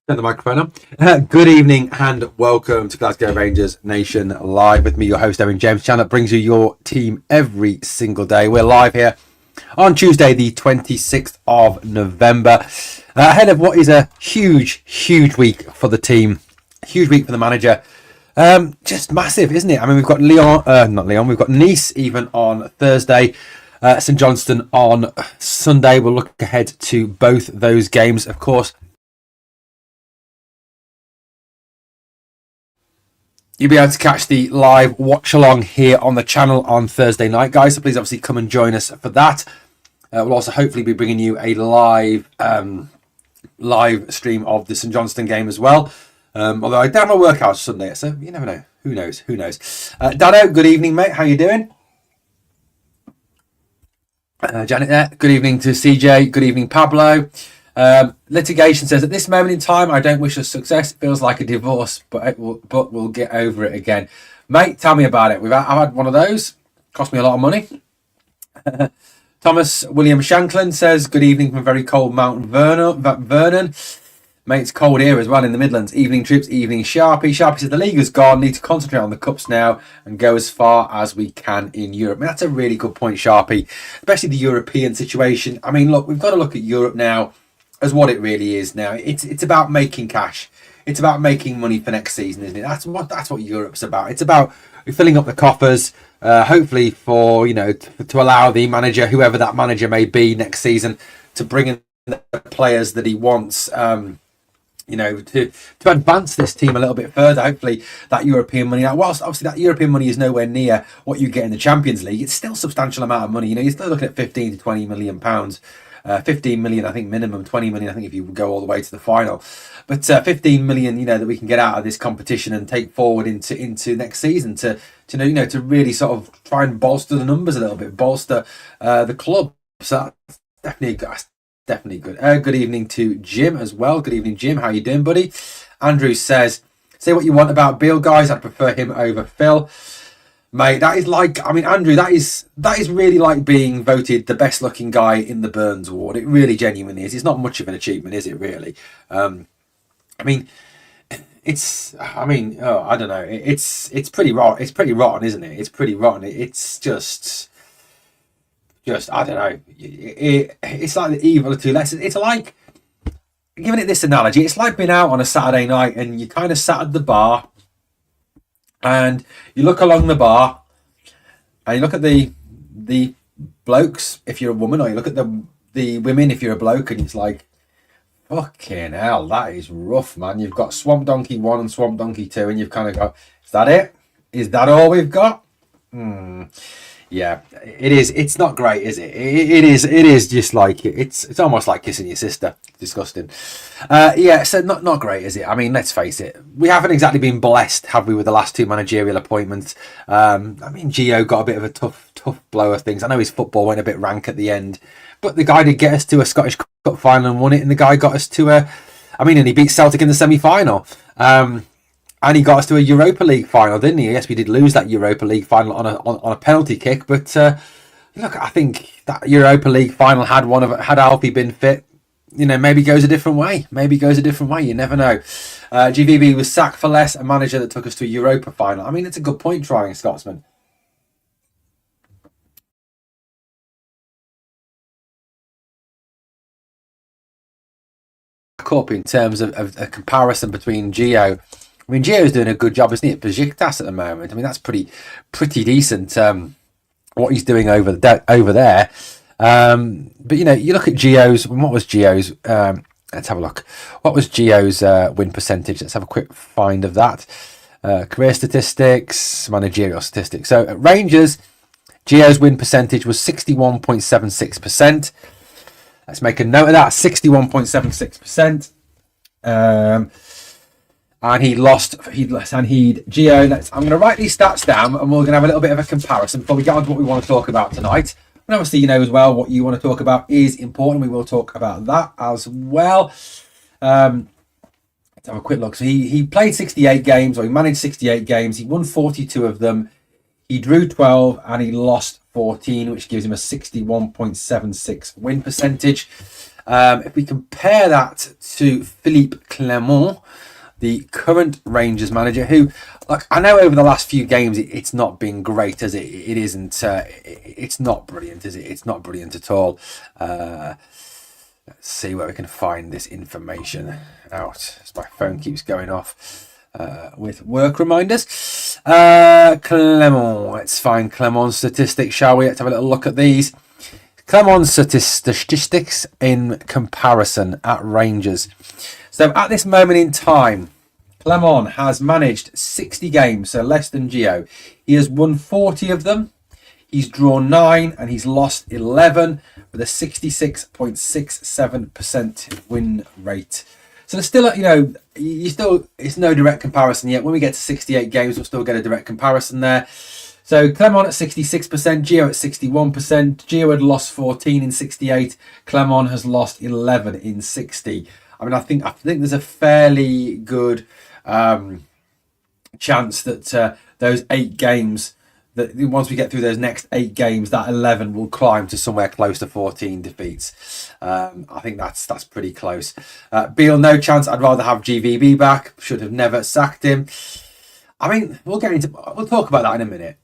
Turn the microphone on. Good evening and welcome to Glasgow Rangers Nation Live with me, your host, Owen James, channel that brings you your team every single day. We're live here on Tuesday, the 26th of November, ahead of what is a huge week for the team, huge week for the manager. Just massive, isn't it? I mean, we've got we've got Nice even on Thursday, St Johnstone on Sunday. We'll look ahead to both those games, of course. You'll be able to catch the live watch along here on the channel on Thursday night, guys. So please obviously come and join us for that. We'll also hopefully be bringing you a live stream of the St Johnstone game as well. Although I don't have a workout Sunday, so you never know. Who knows? Dano, good evening, mate. How you doing? Janet there. Good evening to CJ. Good evening, Pablo. Litigation says, at this moment in time, I don't wish us success. It feels like a divorce, but we'll get over it again. Mate, tell me about it. I've had one of those. Cost me a lot of money. Thomas William Shanklin says, good evening from very cold Mount Vernon. Mate, it's cold here as well in the Midlands. Evening trips, evening Sharpie. Sharpie says, the league is gone. Need to concentrate on the cups now and go as far as we can in Europe. I mean, that's a really good point, Sharpie, especially the European situation. I mean, look, we've got to look at Europe now as what it really is now. It's about making cash. It's about making money for next season, isn't it? That's what Europe's about. It's about filling up the coffers, hopefully for, to allow the manager, whoever that manager may be next season, to bring in the players that he wants, to advance this team a little bit further. Hopefully that European money. Now, whilst obviously that European money is nowhere near what you get in the Champions League, it's still a substantial amount of money. You're still looking at 15 to 20 million pounds. 15 million, I think, minimum. 20 million, I think, if you go all the way to the final. But 15 million, that we can get out of this competition and take forward into next season to really sort of try and bolster the numbers a little bit, bolster the club. So that's definitely good. Good evening to Jim as well. Good evening, Jim. How you doing, buddy? Andrew says, say what you want about Beale, guys. I'd prefer him over Phil. Mate, that is like, I mean, Andrew, that is really like being voted the best looking guy in the Burns Award. It really genuinely is. It's not much of an achievement, is it, really? I don't know. It's pretty rotten. It's pretty rotten, isn't it? It's pretty rotten. It's just I don't know. It's like the evil of two lessons. It's like, giving it this analogy, it's like being out on a Saturday night and you kind of sat at the bar, and you look along the bar and you look at the blokes if you're a woman, or you look at the women if you're a bloke, and it's like, fucking hell, that is rough, man. You've got Swamp Donkey 1 and Swamp Donkey 2, and you've kind of got, is that it? Is that all we've got? Yeah, it is. It's not great, is it? It is just like, it's almost like kissing your sister. Disgusting. So not great, is it? I mean, let's face it. We haven't exactly been blessed, have we, with the last two managerial appointments? Gio got a bit of a tough blow of things. I know his football went a bit rank at the end, but the guy did get us to a Scottish Cup final and won it, and the guy got us to and he beat Celtic in the semi-final. And he got us to a Europa League final, didn't he? Yes, we did lose that Europa League final on a penalty kick. But look, I think that Europa League final had Alfie been fit, maybe goes a different way. You never know. GVB was sacked for less, a manager that took us to a Europa final. I mean, it's a good point, trying Scotsman. Up in terms of a comparison between Gio. I mean, Gio's doing a good job, isn't he, at Besiktas at the moment? I mean, that's pretty decent, what he's doing over there. But, you look at Gio's, what was Gio's, let's have a look. What was Gio's win percentage? Let's have a quick find of that. Career statistics, managerial statistics. So at Rangers, Gio's win percentage was 61.76%. Let's make a note of that, 61.76%. And Gio, I'm going to write these stats down, and we're going to have a little bit of a comparison before we get on to what we want to talk about tonight. And obviously, as well, what you want to talk about is important. We will talk about that as well. Let's have a quick look. So he played 68 games, or he managed 68 games. He won 42 of them. He drew 12, and he lost 14, which gives him a 61.76 win percentage. If we compare that to Philippe Clement, the current Rangers manager, who, like, I know over the last few games it's not been great, as it isn't. It's not brilliant, is it? It's not brilliant at all. Let's see where we can find this information out, as my phone keeps going off with work reminders. Clement, let's find Clement's statistics, shall we? Let's have a little look at these. Clement's statistics in comparison at Rangers. So at this moment in time, Clement has managed 60 games, so less than Gio. He has won 40 of them. He's drawn 9 and he's lost 11 with a 66.67% win rate. So there's still, it's no direct comparison yet. When we get to 68 games, we'll still get a direct comparison there. So Clement at 66%, Gio at 61%. Gio had lost 14 in 68. Clement has lost 11 in 60. I mean, I think there's a fairly good chance that those 8 games, that once we get through those next 8 games, that 11 will climb to somewhere close to 14 defeats. I think that's pretty close. Beale, no chance. I'd rather have GVB back. Should have never sacked him. I mean, we'll talk about that in a minute.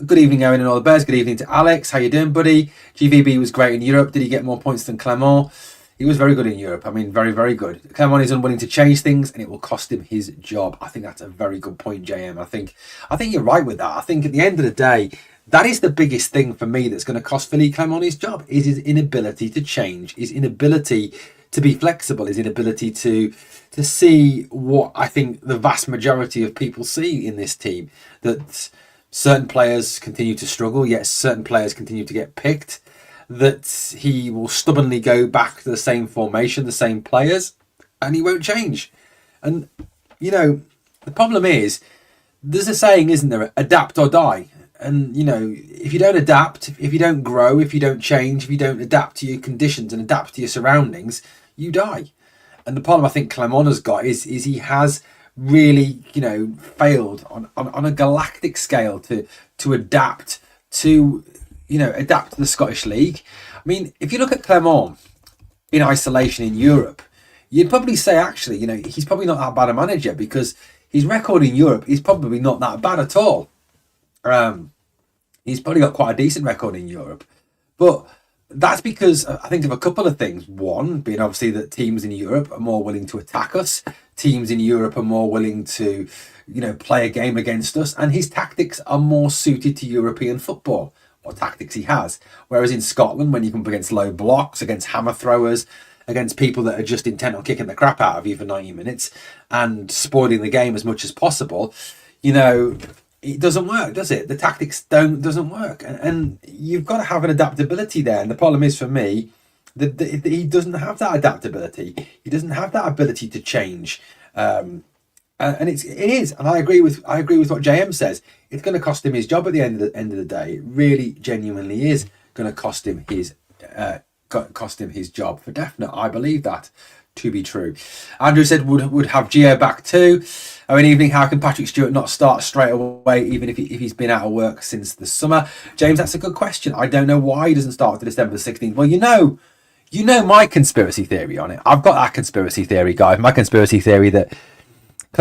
Good evening, Owen and all the Bears. Good evening to Alex. How you doing, buddy? GVB was great in Europe. Did he get more points than Clement? He was very good in Europe. I mean, very, very good. Clement is unwilling to change things, and it will cost him his job. I think that's a very good point, JM. I think you're right with that. I think at the end of the day, that is the biggest thing for me that's going to cost Philippe Clement his job, is his inability to change, his inability to be flexible, his inability to see what I think the vast majority of people see in this team, that certain players continue to struggle, yet certain players continue to get picked, that he will stubbornly go back to the same formation, the same players, and he won't change. And, the problem is, there's a saying, isn't there? Adapt or die. And, if you don't adapt, if you don't grow, if you don't change, if you don't adapt to your conditions and adapt to your surroundings, you die. And the problem I think Clement has got is he has really, failed on a galactic scale to adapt to, adapt to the Scottish League. I mean, if you look at Clement in isolation in Europe, you'd probably say, actually, he's probably not that bad a manager, because his record in Europe is probably not that bad at all. He's probably got quite a decent record in Europe. But that's because I think of a couple of things. One being obviously that teams in Europe are more willing to attack us. Teams in Europe are more willing to, play a game against us. And his tactics are more suited to European football, what tactics he has. Whereas in Scotland, when you come up against low blocks, against hammer throwers, against people that are just intent on kicking the crap out of you for 90 minutes and spoiling the game as much as possible, it doesn't work, does it? The tactics doesn't work, and you've got to have an adaptability there. And the problem is for me that he doesn't have that adaptability. He doesn't have that ability to change, and it is. And I agree with what JM says. It's going to cost him his job at the end of the day. It really, genuinely is going to cost him his job for definite. I believe that to be true. Andrew said would have Gio back too. Oh, in evening, how can Patrick Stewart not start straight away, even if he's been out of work since the summer? James, that's a good question. I don't know why he doesn't start to December the 16th. Well, you know my conspiracy theory on it. I've got that conspiracy theory, guys. My conspiracy theory that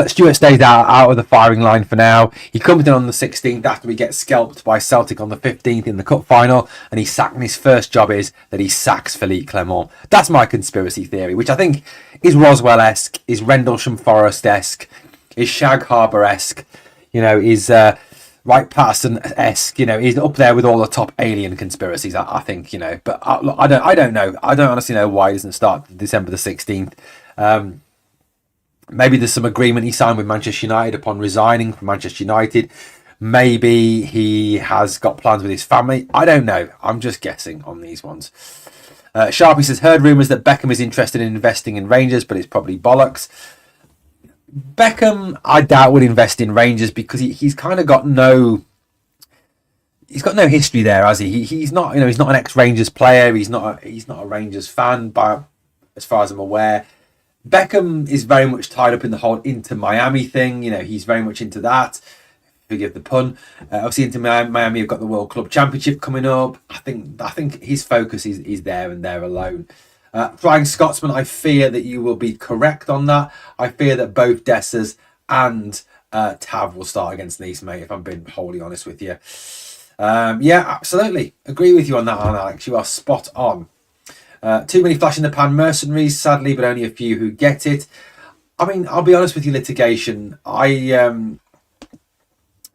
Stewart stays out of the firing line for now. He comes in on the 16th after we get scalped by Celtic on the 15th in the cup final, and his first job is that he sacks Philippe Clement. That's my conspiracy theory, which I think is Roswell-esque, is Rendlesham Forest-esque, is Shag Harbour-esque, is Wright Patterson-esque, he's up there with all the top alien conspiracies, I think, But I don't know. I don't honestly know why he doesn't start December the 16th. Maybe there's some agreement he signed with Manchester United upon resigning from Manchester United. Maybe he has got plans with his family. I don't know. I'm just guessing on these ones. Sharpie says, heard rumours that Beckham is interested in investing in Rangers, but it's probably bollocks. Beckham, I doubt, would invest in Rangers because he's kind of got no... He's got no history there, has he? He's not, he's not an ex-Rangers player. He's not a Rangers fan, as far as I'm aware. Beckham is very much tied up in the whole Inter Miami thing. He's very much into that. forgive the pun. Obviously, Inter Miami have got the World Club Championship coming up. I think his focus is there and there alone. Flying Scotsman, I fear that you will be correct on that. I fear that both Dessers and Tav will start against Nice, mate, if I'm being wholly honest with you. Yeah, absolutely. Agree with you on that one, Alex. You are spot on. Too many flash in the pan mercenaries, sadly, but only a few who get it. I mean, I'll be honest with you, litigation. I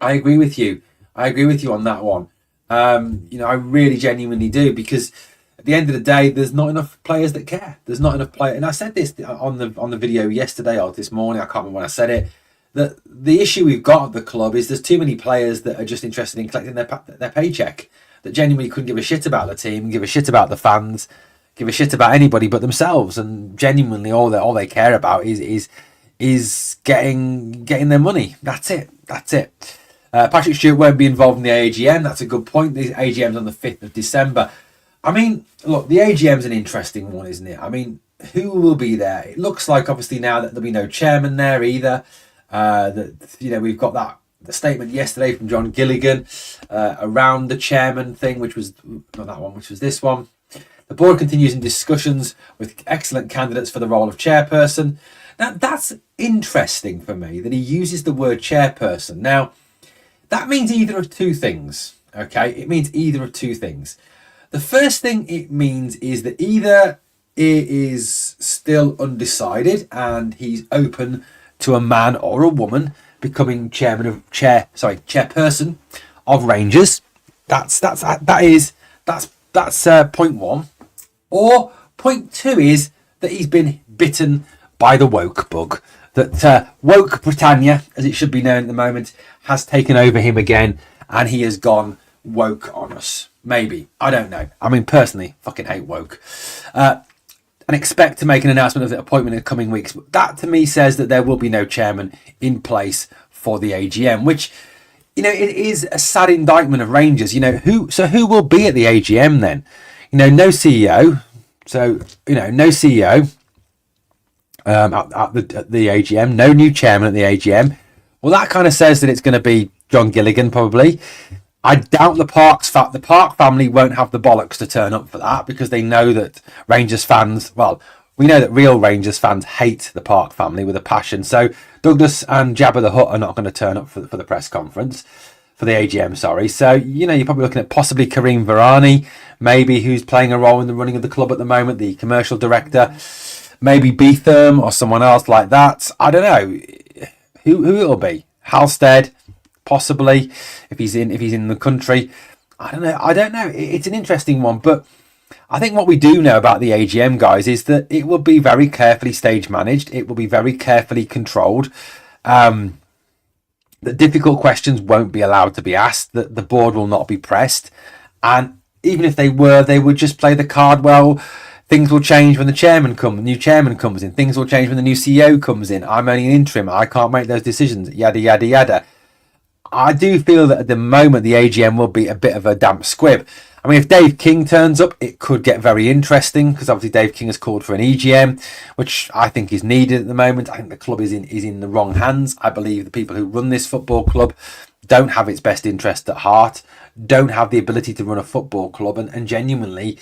agree with you. I agree with you on that one. I really genuinely do, because at the end of the day, there's not enough players that care. There's not enough players, and I said this on the video yesterday or this morning. I can't remember when I said it. That the issue we've got at the club is there's too many players that are just interested in collecting their paycheck, that genuinely couldn't give a shit about the team, give a shit about the fans, give a shit about anybody but themselves, and genuinely all they care about is getting their money. That's it. Patrick Stewart won't be involved in the AGM. That's a good point. The AGM's on the 5th of December. I mean, look, the AGM's an interesting one, isn't it? I mean, who will be there? It looks like obviously now that there'll be no chairman there either. We've got the statement yesterday from John Gilligan around the chairman thing, which was not that one, which was this one. The board continues in discussions with excellent candidates for the role of chairperson. Now, that's interesting for me that he uses the word chairperson. Now, that means either of two things, okay? It means either of two things. The first thing it means is that either it is still undecided and he's open to a man or a woman becoming chairperson of Rangers. That's point one. Or point two is that he's been bitten by the woke bug. That woke Britannia, as it should be known at the moment, has taken over him again, and he has gone woke on us. Maybe. I don't know. I mean, personally, fucking hate woke. And expect to make an announcement of the appointment in the coming weeks. That, to me, says that there will be no chairman in place for the AGM, which, it is a sad indictment of Rangers. Who will be at the AGM then? No CEO. So, no CEO at the AGM. No new chairman at the AGM. Well, that kind of says that it's going to be John Gilligan, probably. I doubt the Park family won't have the bollocks to turn up for that, because they know that Rangers fans, well, we know that real Rangers fans hate the Park family with a passion. So Douglas and Jabba the Hutt are not going to turn up for the press conference, for the AGM, sorry. So, you're probably looking at possibly Karim Varani, maybe, who's playing a role in the running of the club at the moment, the commercial director, maybe Beetham or someone else like that. I don't know who it'll be. Halstead, possibly, if he's in the country. I don't know. It's an interesting one, but I think what we do know about the AGM, guys, is that it will be very carefully stage managed. It will be very carefully controlled. That difficult questions won't be allowed to be asked. That the board will not be pressed, and even if they were, they would just play the card, well, things will change when the new chairman comes in. Things will change when the new CEO comes in. I'm only an interim. I can't make those decisions. Yada yada yada. I do feel that at the moment the AGM will be a bit of a damp squib. I mean, if Dave King turns up, it could get very interesting, because obviously Dave King has called for an EGM, which I think is needed at the moment. I think the club is in the wrong hands. I believe the people who run this football club don't have its best interest at heart, don't have the ability to run a football club, and genuinely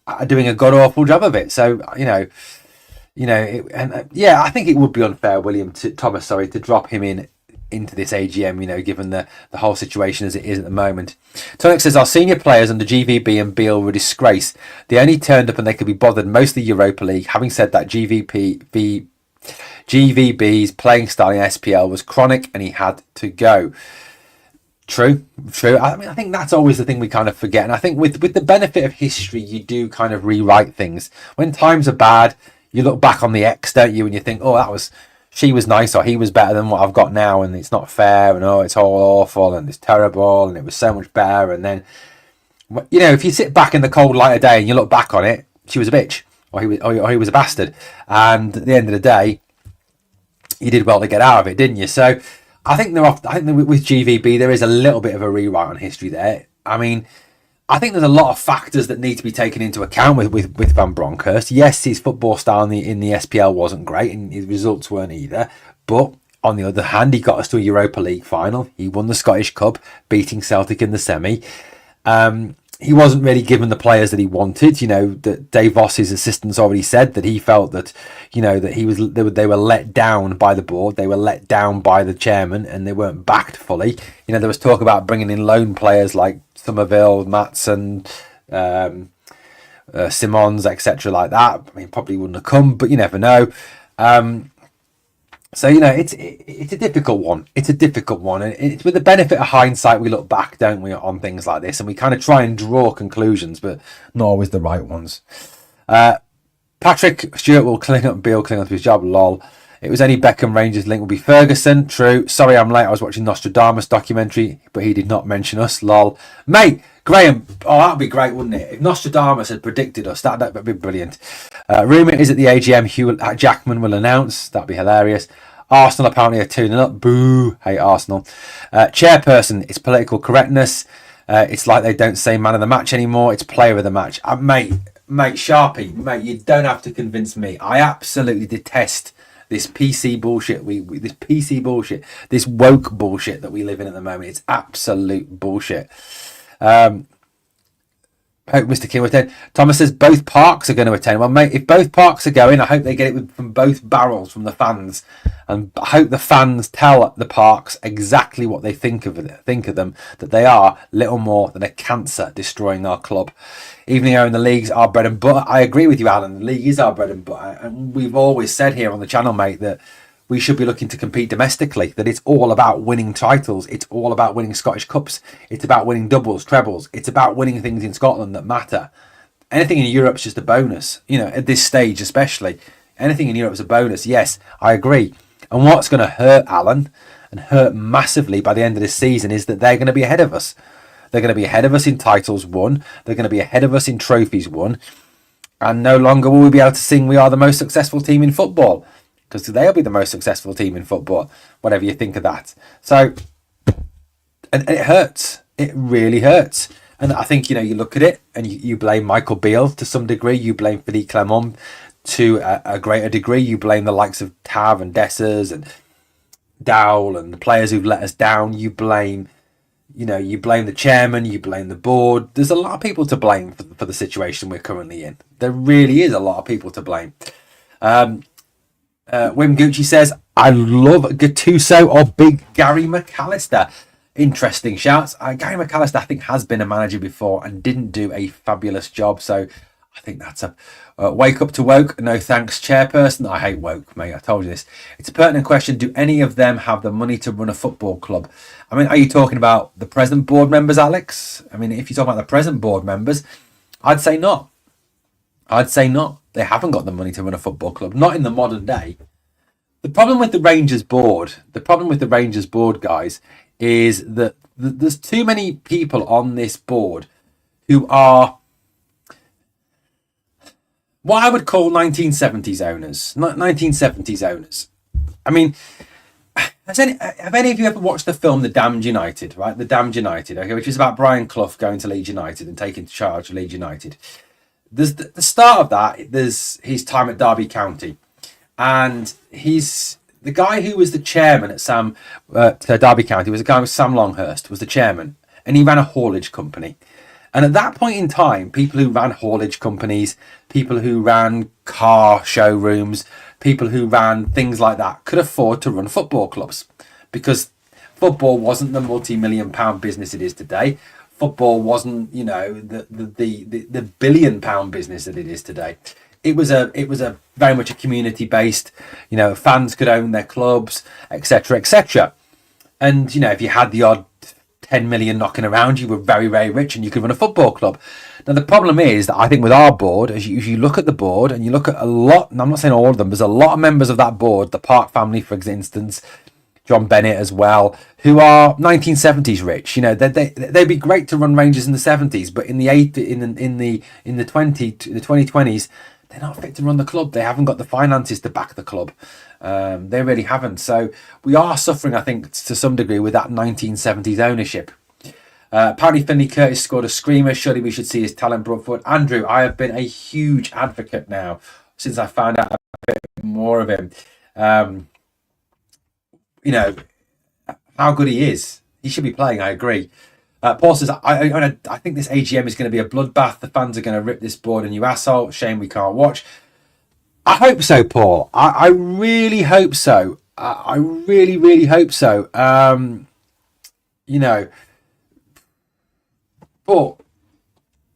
are doing a god awful job of it. So I think it would be unfair, Thomas, to drop him into this AGM, given the whole situation as it is at the moment. Tonic says, our senior players under GVB and Beale were a disgrace. They only turned up and they could be bothered most of the Europa League. Having said that, GVB's playing style in SPL was chronic and he had to go. True. I mean, I think that's always the thing we kind of forget. And I think with the benefit of history, you do kind of rewrite things. When times are bad, you look back on the ex, don't you? And you think, oh, she was nice, or he was better than what I've got now, and it's not fair, and it's all awful, and it's terrible, and it was so much better. And then, if you sit back in the cold light of day and you look back on it, she was a bitch, or he was a bastard. And at the end of the day, you did well to get out of it, didn't you? So I think with GVB there is a little bit of a rewrite on history there. I mean, I think there's a lot of factors that need to be taken into account with Van Bronckhorst. Yes, his football style in the SPL wasn't great, and his results weren't either. But On the other hand, he got us to a Europa League final. He won the Scottish Cup, beating Celtic in the semi. He wasn't really given the players that he wanted. That Dave Voss's assistants already said that he felt that, that they were let down by the board, they were let down by the chairman, and they weren't backed fully. There was talk about bringing in loan players like Somerville, Matson, Simons, etc., like that. I mean, probably wouldn't have come, but you never know. So it's a difficult one. It's a difficult one, and it's with the benefit of hindsight. We look back, don't we, on things like this, and we kind of try and draw conclusions, but not always the right ones. Patrick Stewart will cling up Beale, cling up to his job. Lol. It was only Beckham. Rangers link will be Ferguson. True. Sorry, I'm late. I was watching Nostradamus documentary, but he did not mention us. Lol, mate. Graham, that'd be great, wouldn't it? If Nostradamus had predicted us, that'd be brilliant. Rumour is at the AGM, Hugh Jackman will announce. That'd be hilarious. Arsenal apparently are 2-0 up. Boo, hate Arsenal. Chairperson, it's political correctness. It's like they don't say man of the match anymore. It's player of the match. Mate, Sharpie, mate, you don't have to convince me. I absolutely detest this PC bullshit. This PC bullshit, this woke bullshit that we live in at the moment. It's absolute bullshit. Hope Mr. King will attend. Thomas says both parks are going to attend. Well, mate, if both parks are going, I hope they get it from both barrels from the fans, and I hope the fans tell the parks exactly what they think of them. That they are little more than a cancer destroying our club. Even though in the league's our bread and butter, I agree with you, Alan. The league is our bread and butter, and we've always said here on the channel, mate, that we should be looking to compete domestically, that it's all about winning titles. It's all about winning Scottish Cups. It's about winning doubles, trebles. It's about winning things in Scotland that matter. Anything in Europe is just a bonus, at this stage especially. Anything in Europe is a bonus. Yes, I agree. And what's going to hurt Alan, and hurt massively by the end of this season, is that they're going to be ahead of us. They're going to be ahead of us in titles won. They're going to be ahead of us in trophies won. And no longer will we be able to sing we are the most successful team in football, because they'll be the most successful team in football, whatever you think of that. So, and it hurts. It really hurts. And I think, you look at it and you blame Michael Beale to some degree. You blame Philippe Clement to a greater degree. You blame the likes of Tav and Dessers and Dowell and the players who've let us down. You blame the chairman. You blame the board. There's a lot of people to blame for the situation we're currently in. There really is a lot of people to blame. Wim Gucci says, I love Gattuso or big Gary McAllister. Interesting shouts. Gary McAllister, I think, has been a manager before and didn't do a fabulous job. So I think that's a wake up to woke. No thanks, chairperson. I hate woke, mate. I told you this. It's a pertinent question. Do any of them have the money to run a football club? I mean, are you talking about the present board members, Alex? I mean, if you're talking about the present board members, I'd say not. They haven't got the money to run a football club. Not in the modern day. The problem with the Rangers board, guys, is that there's too many people on this board who are what I would call 1970s owners. 1970s owners. I mean, have any of you ever watched the film The Damned United, right? The Damned United, okay, which is about Brian Clough going to Leeds United and taking charge of Leeds United. There's the start of that. There's his time at Derby County, and he's the guy who was the chairman at Derby County was a guy with Sam Longhurst was the chairman, and he ran a haulage company. And at that point in time, people who ran haulage companies, people who ran car showrooms, people who ran things like that could afford to run football clubs, because football wasn't the multi-million-pound business it is today. Football wasn't, the billion-pound business that it is today. It was a very much a community-based, fans could own their clubs, etc., etc. And if you had the odd 10 million knocking around, you were very, very rich and you could run a football club. Now the problem is that I think with our board, as you look at the board and you look at a lot, and I'm not saying all of them, there's a lot of members of that board, the Park family, for instance, John Bennett as well, who are 1970s rich. They'd be great to run Rangers in the 70s, but in the 2020s, they're not fit to run the club. They haven't got the finances to back the club. They really haven't. So we are suffering, I think, to some degree with that 1970s ownership. Apparently Finley Curtis scored a screamer. Surely we should see his talent brought forward. Andrew, I have been a huge advocate now since I found out a bit more of him. you know, how good he is. He should be playing, I agree. Paul says, I think this AGM is going to be a bloodbath. The fans are going to rip this board a new asshole. Shame we can't watch. I hope so, Paul. I really hope so. I really, really hope so. You know, but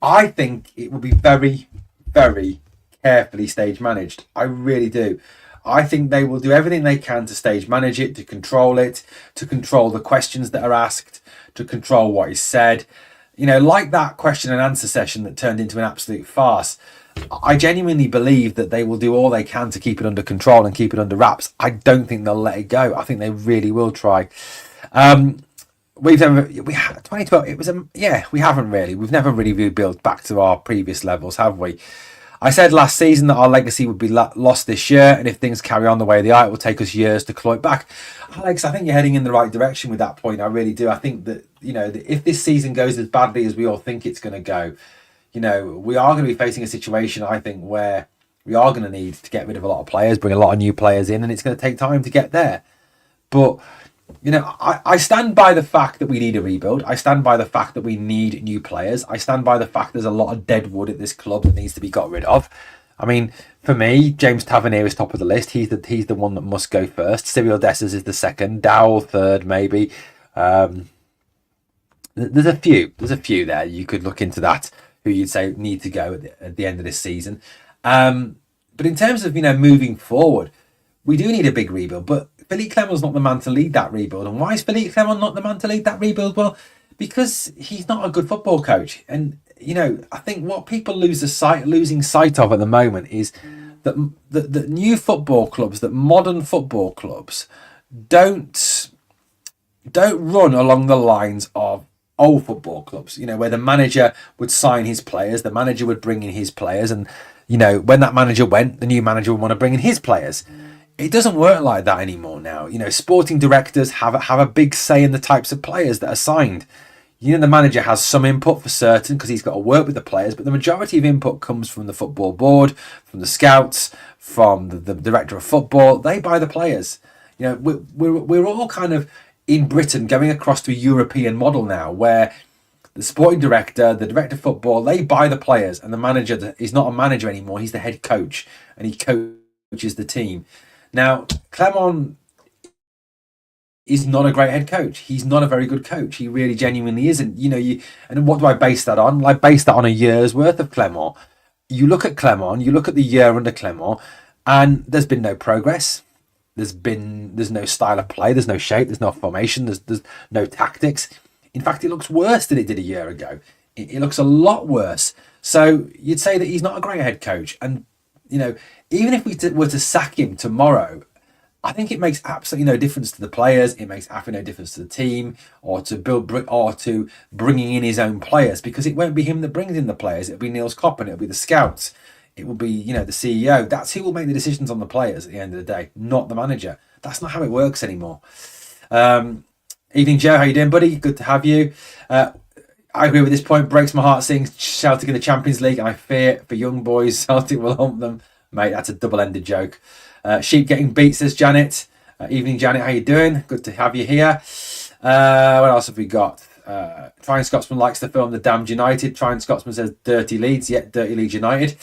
I think it will be very, very carefully stage managed. I really do. I think they will do everything they can to stage manage it, to control the questions that are asked, to control what is said. You know, like that question and answer session that turned into an absolute farce. I genuinely believe that they will do all they can to keep it under control and keep it under wraps. I don't think they'll let it go. I think they really will try. We've never, 2012. It was we haven't really. We've never really rebuilt back to our previous levels, have we? I said last season that our legacy would be lost this year, and if things carry on the way they are, it will take us years to claw it back. Alex, I think you're heading in the right direction with that point. I really do. I think that, you know, if this season goes as badly as we all think it's going to go, you know, we are going to be facing a situation, I think, where we are going to need to get rid of a lot of players, bring a lot of new players in, and it's going to take time to get there. But, you know, I stand by the fact that we need a rebuild. I stand by the fact that we need new players. I stand by the fact there's a lot of dead wood at this club that needs to be got rid of. I mean, for me, James Tavernier is top of the list. He's the one that must go first. Cyril Dessers is the second. Dowell third, maybe. There's a few there. You could look into that, who you'd say need to go at the end of this season. But in terms of, you know, moving forward, we do need a big rebuild. But Philippe Clement's not the man to lead that rebuild. And why is Philippe Clement not the man to lead that rebuild? Well, because he's not a good football coach. And, you know, I think what people losing sight of at the moment is that the new football clubs, that modern football clubs, don't run along the lines of old football clubs, you know, where the manager would sign his players, the manager would bring in his players, and, you know, when that manager went, the new manager would want to bring in his players. It doesn't work like that anymore now. You know, sporting directors have a big say in the types of players that are signed. You know, the manager has some input for certain because he's got to work with the players, but the majority of input comes from the football board, from the scouts, from the director of football. They buy the players. You know, we're all kind of in Britain going across to a European model now, where the sporting director, the director of football, they buy the players, and the manager is not a manager anymore. He's the head coach, and he coaches the team. Now, Clement is not a great head coach. He's not a very good coach. He really genuinely isn't. You know, and what do I base that on? I base that on a year's worth of Clement. You look at Clement, you look at the year under Clement, and there's been no progress. There's no style of play. There's no shape. There's no formation. There's no tactics. In fact, it looks worse than it did a year ago. It looks a lot worse. So you'd say that he's not a great head coach. And, you know, even if we were to sack him tomorrow, I think it makes absolutely no difference to the players. It makes absolutely no difference to the team, or to bringing in his own players, because it won't be him that brings in the players. It'll be Niels Koppen. It'll be the scouts. It will be, you know, the CEO. That's who will make the decisions on the players at the end of the day, not the manager. That's not how it works anymore. Evening, Joe. How you doing, buddy? Good to have you. I agree with this point. Breaks my heart seeing Celtic in the Champions League. I fear for young boys, Celtic will hump them. Mate, that's a double-ended joke. Sheep getting beat, says Janet. Evening, Janet. How you doing? Good to have you here. What else have we got? Trying Scotsman likes the film The Damned United. Trying Scotsman says Dirty Leeds. Yeah, Dirty Leeds United.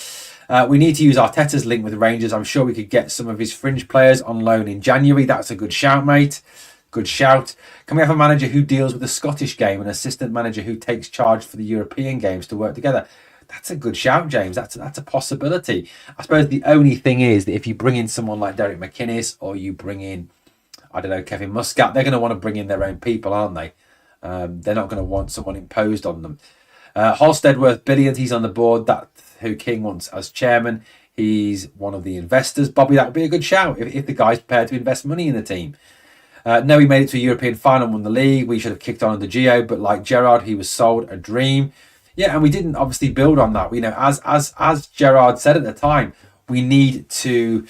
We need to use Arteta's link with Rangers. I'm sure we could get some of his fringe players on loan in January. That's a good shout, mate. Good shout. Can we have a manager who deals with the Scottish game, and an assistant manager who takes charge for the European games to work together? That's a good shout, James. That's a possibility. I suppose the only thing is that if you bring in someone like Derek McInnes, or you bring in, I don't know, Kevin Muscat, they're going to want to bring in their own people, aren't they? They're not going to want someone imposed on them. Halstead worth billions. He's on the board. That who King wants as chairman. He's one of the investors. Bobby, that would be a good shout if the guy's prepared to invest money in the team. No, he made it to a European final and won the league. We should have kicked on under Gio, but like Gerrard, he was sold a dream. Yeah, and we didn't obviously build on that. You know, as Gerrard said at the time, we need to,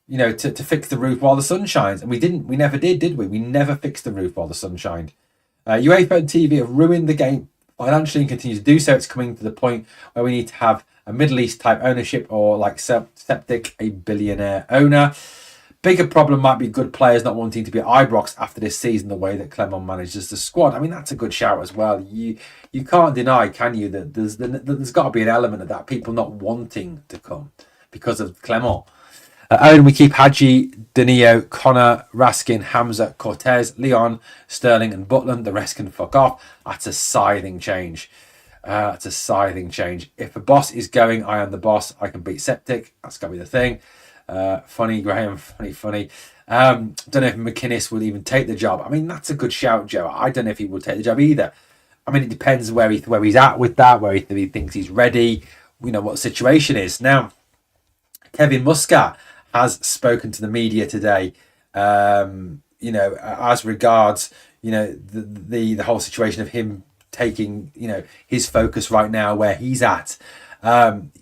you know, to fix the roof while the sun shines, and we didn't. We never did we? We never fixed the roof while the sun shined. UEFA and TV have ruined the game financially and continue to do so. It's coming to the point where we need to have a Middle East type ownership, or like Septic, a billionaire owner. Bigger problem might be good players not wanting to be at Ibrox after this season, the way that Clement manages the squad. I mean, that's a good shout as well. You can't deny, can you, that there's got to be an element of that, people not wanting to come because of Clement. Owen, we keep Hadji, Danilo, Connor, Raskin, Hamza, Cortez, Leon, Sterling and Butland. The rest can fuck off. That's a scything change. That's a scything change. If a boss is going, I am the boss. I can beat Septic. That's got to be the thing. Funny, Graham. Funny. Don't know if McInnes would even take the job. I mean, that's a good shout, Joe. I don't know if he would take the job either. I mean, it depends where he's at with that, where he thinks he's ready, what the situation is. Now, Kevin Muscat has spoken to the media today, as regards, the whole situation of him taking, his focus right now where he's at.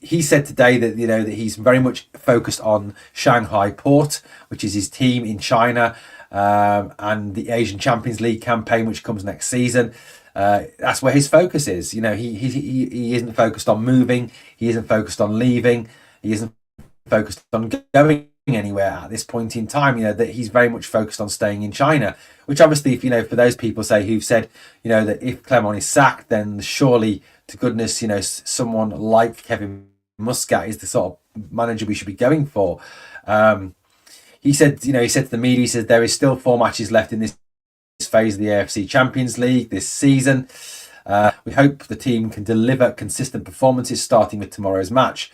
He said today that, that he's very much focused on Shanghai Port, which is his team in China, and the Asian Champions League campaign, which comes next season. That's where his focus is. He isn't focused on moving. He isn't focused on leaving. He isn't focused on going anywhere at this point in time. That he's very much focused on staying in China, which obviously, for those people who've said, that if Clement is sacked, then surely to goodness, someone like Kevin Muscat is the sort of manager we should be going for. He said to the media, he says there is still 4 matches left in this phase of the AFC Champions League this season. We hope the team can deliver consistent performances starting with tomorrow's match.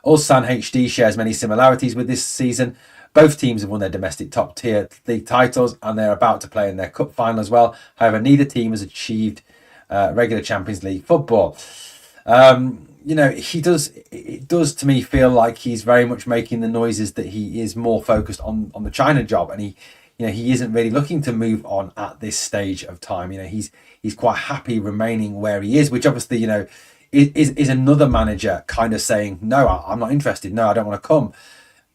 Ulsan HD shares many similarities with this season. Both teams have won their domestic top-tier league titles and they're about to play in their cup final as well. However, neither team has achieved regular Champions League football. It does to me feel like he's very much making the noises that he is more focused on the China job, and he isn't really looking to move on at this stage of time. He's quite happy remaining where he is, which obviously, is another manager kind of saying, no, I'm not interested. No, I don't want to come.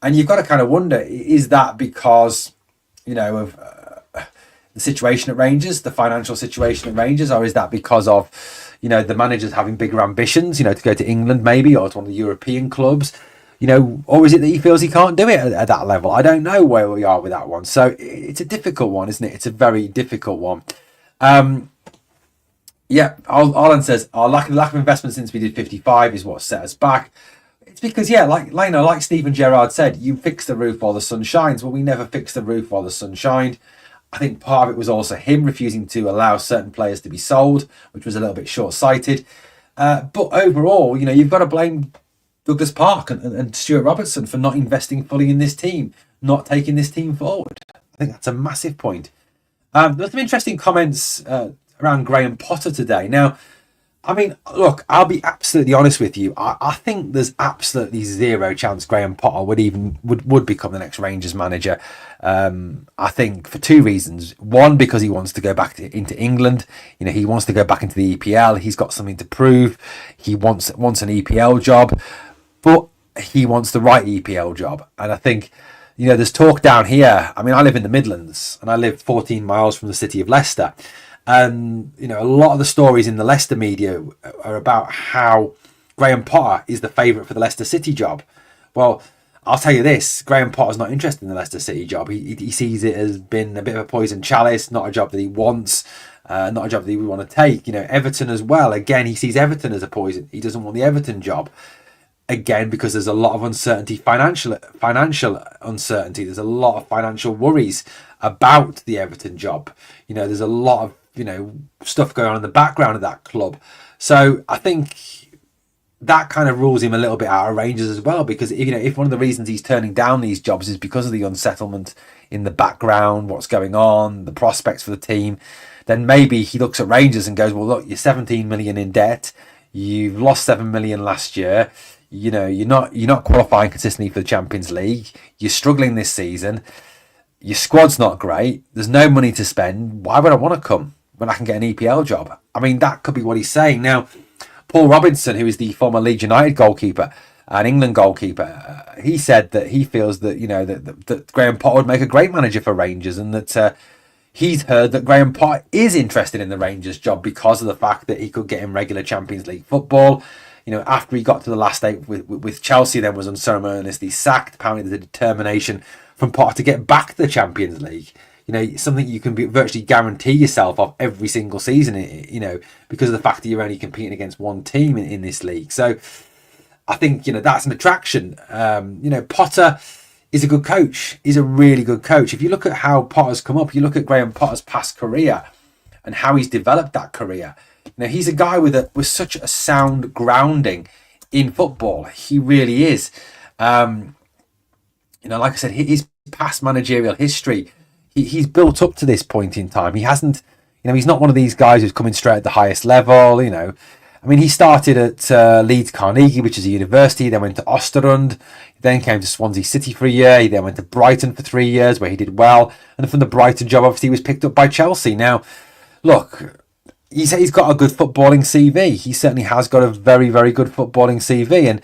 And you've got to kind of wonder, is that because, of the situation at Rangers, the financial situation at Rangers, or is that because of, the managers having bigger ambitions, to go to England maybe, or to one of the European clubs, or is it that he feels he can't do it at that level? I don't know where we are with that one. So it's a difficult one, isn't it? It's a very difficult one. Arlen says, our lack of investment since we did 55 is what set us back. It's because, like Stephen Gerrard said, you fix the roof while the sun shines. Well, we never fixed the roof while the sun shined. I think part of it was also him refusing to allow certain players to be sold, which was a little bit short-sighted. But overall, you've got to blame Douglas Park and Stuart Robertson for not investing fully in this team, not taking this team forward. I think that's a massive point. There's some interesting comments around Graham Potter today. Now, I mean, look, I'll be absolutely honest with you. I think there's absolutely zero chance Graham Potter would become the next Rangers manager. I think for 2 reasons. One, because he wants to go back into England. He wants to go back into the EPL. He's got something to prove. He wants an EPL job, but he wants the right EPL job. And I think, there's talk down here. I mean, I live in the Midlands and I live 14 miles from the city of Leicester. And, a lot of the stories in the Leicester media are about how Graham Potter is the favourite for the Leicester City job. Well, I'll tell you this, Graham Potter's not interested in the Leicester City job. He sees it as been a bit of a poison chalice, not a job that he wants, not a job that he would want to take. Everton as well. Again, he sees Everton as a poison. He doesn't want the Everton job. Again, because there's a lot of uncertainty, financial uncertainty. There's a lot of financial worries about the Everton job. There's a lot of stuff going on in the background of that club. So I think that kind of rules him a little bit out of Rangers as well, because if one of the reasons he's turning down these jobs is because of the unsettlement in the background, what's going on, the prospects for the team, then maybe he looks at Rangers and goes, well, look, you're 17 million in debt. You've lost 7 million last year. You're not qualifying consistently for the Champions League. You're struggling this season. Your squad's not great. There's no money to spend. Why would I want to come when I can get an EPL job? I mean, that could be what he's saying. Now, Paul Robinson, who is the former Leeds United goalkeeper and England goalkeeper, he said that he feels that, that Graham Potter would make a great manager for Rangers, and that he's heard that Graham Potter is interested in the Rangers job because of the fact that he could get him regular Champions League football. After he got to the last eight with Chelsea, then was unceremoniously sacked. Apparently, there's a determination from Potter to get back to the Champions League. Something you can virtually guarantee yourself of every single season, because of the fact that you're only competing against one team in this league. So I think, that's an attraction. Potter is a good coach. He's a really good coach. If you look at how Potter's come up, you look at Graham Potter's past career and how he's developed that career. He's a guy with such a sound grounding in football. He really is. Like I said, his past managerial history, he's built up to this point in time. He hasn't, he's not one of these guys who's coming straight at the highest level. He started at Leeds Carnegie, which is a university, then went to Osterund, then came to Swansea City for a year. He then went to Brighton for 3 years, where he did well. And from the Brighton job, obviously, he was picked up by Chelsea. Now, look, he's got a good footballing CV. He certainly has got a very, very good footballing CV.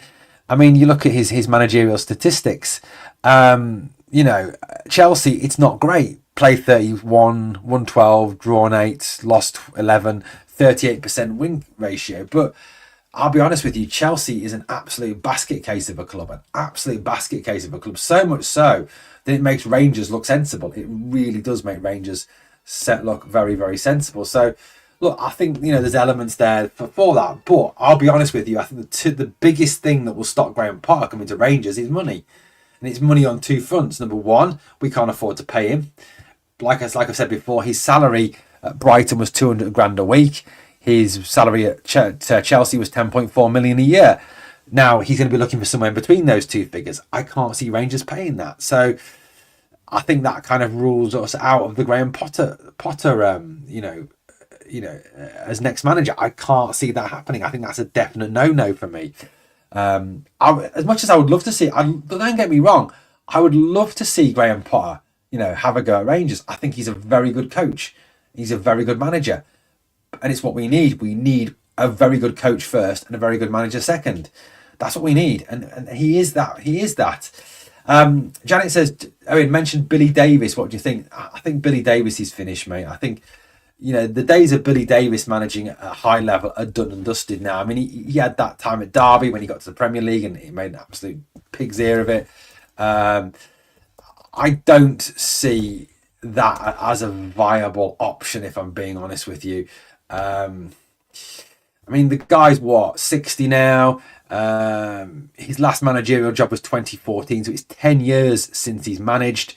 And, you look at his managerial statistics. Chelsea, it's not great. Played 31, won 12, drawn 8, lost 11, 38% win ratio. But I'll be honest with you, Chelsea is an absolute basket case of a club. So much so that it makes Rangers look sensible. It really does make Rangers look very, very sensible. So, look, I think, there's elements there for that. But I'll be honest with you, I think the biggest thing that will stop Graham Potter coming to Rangers is money. And it's money on two fronts. Number one, we can't afford to pay him. Like I've said before, his salary at Brighton was 200 grand a week. His salary at Chelsea was 10.4 million a year. Now he's going to be looking for somewhere in between those two figures. I can't see Rangers paying that. So I think that kind of rules us out of the Graham Potter as next manager. I can't see that happening. I think that's a definite no for me. As much as I would love to see, don't get me wrong, I would love to see Graham Potter, have a go at Rangers. I think he's a very good coach. He's a very good manager. And it's what we need. We need a very good coach first and a very good manager second. That's what we need. And he is that. Janet says, Owen mentioned Billy Davis. What do you think? I think Billy Davis is finished, mate. I think, the days of Billy Davis managing at a high level are done and dusted now. He had that time at Derby when he got to the Premier League and he made an absolute pig's ear of it. I don't see that as a viable option, if I'm being honest with you. The guy's 60 now. His last managerial job was 2014, so it's 10 years since he's managed.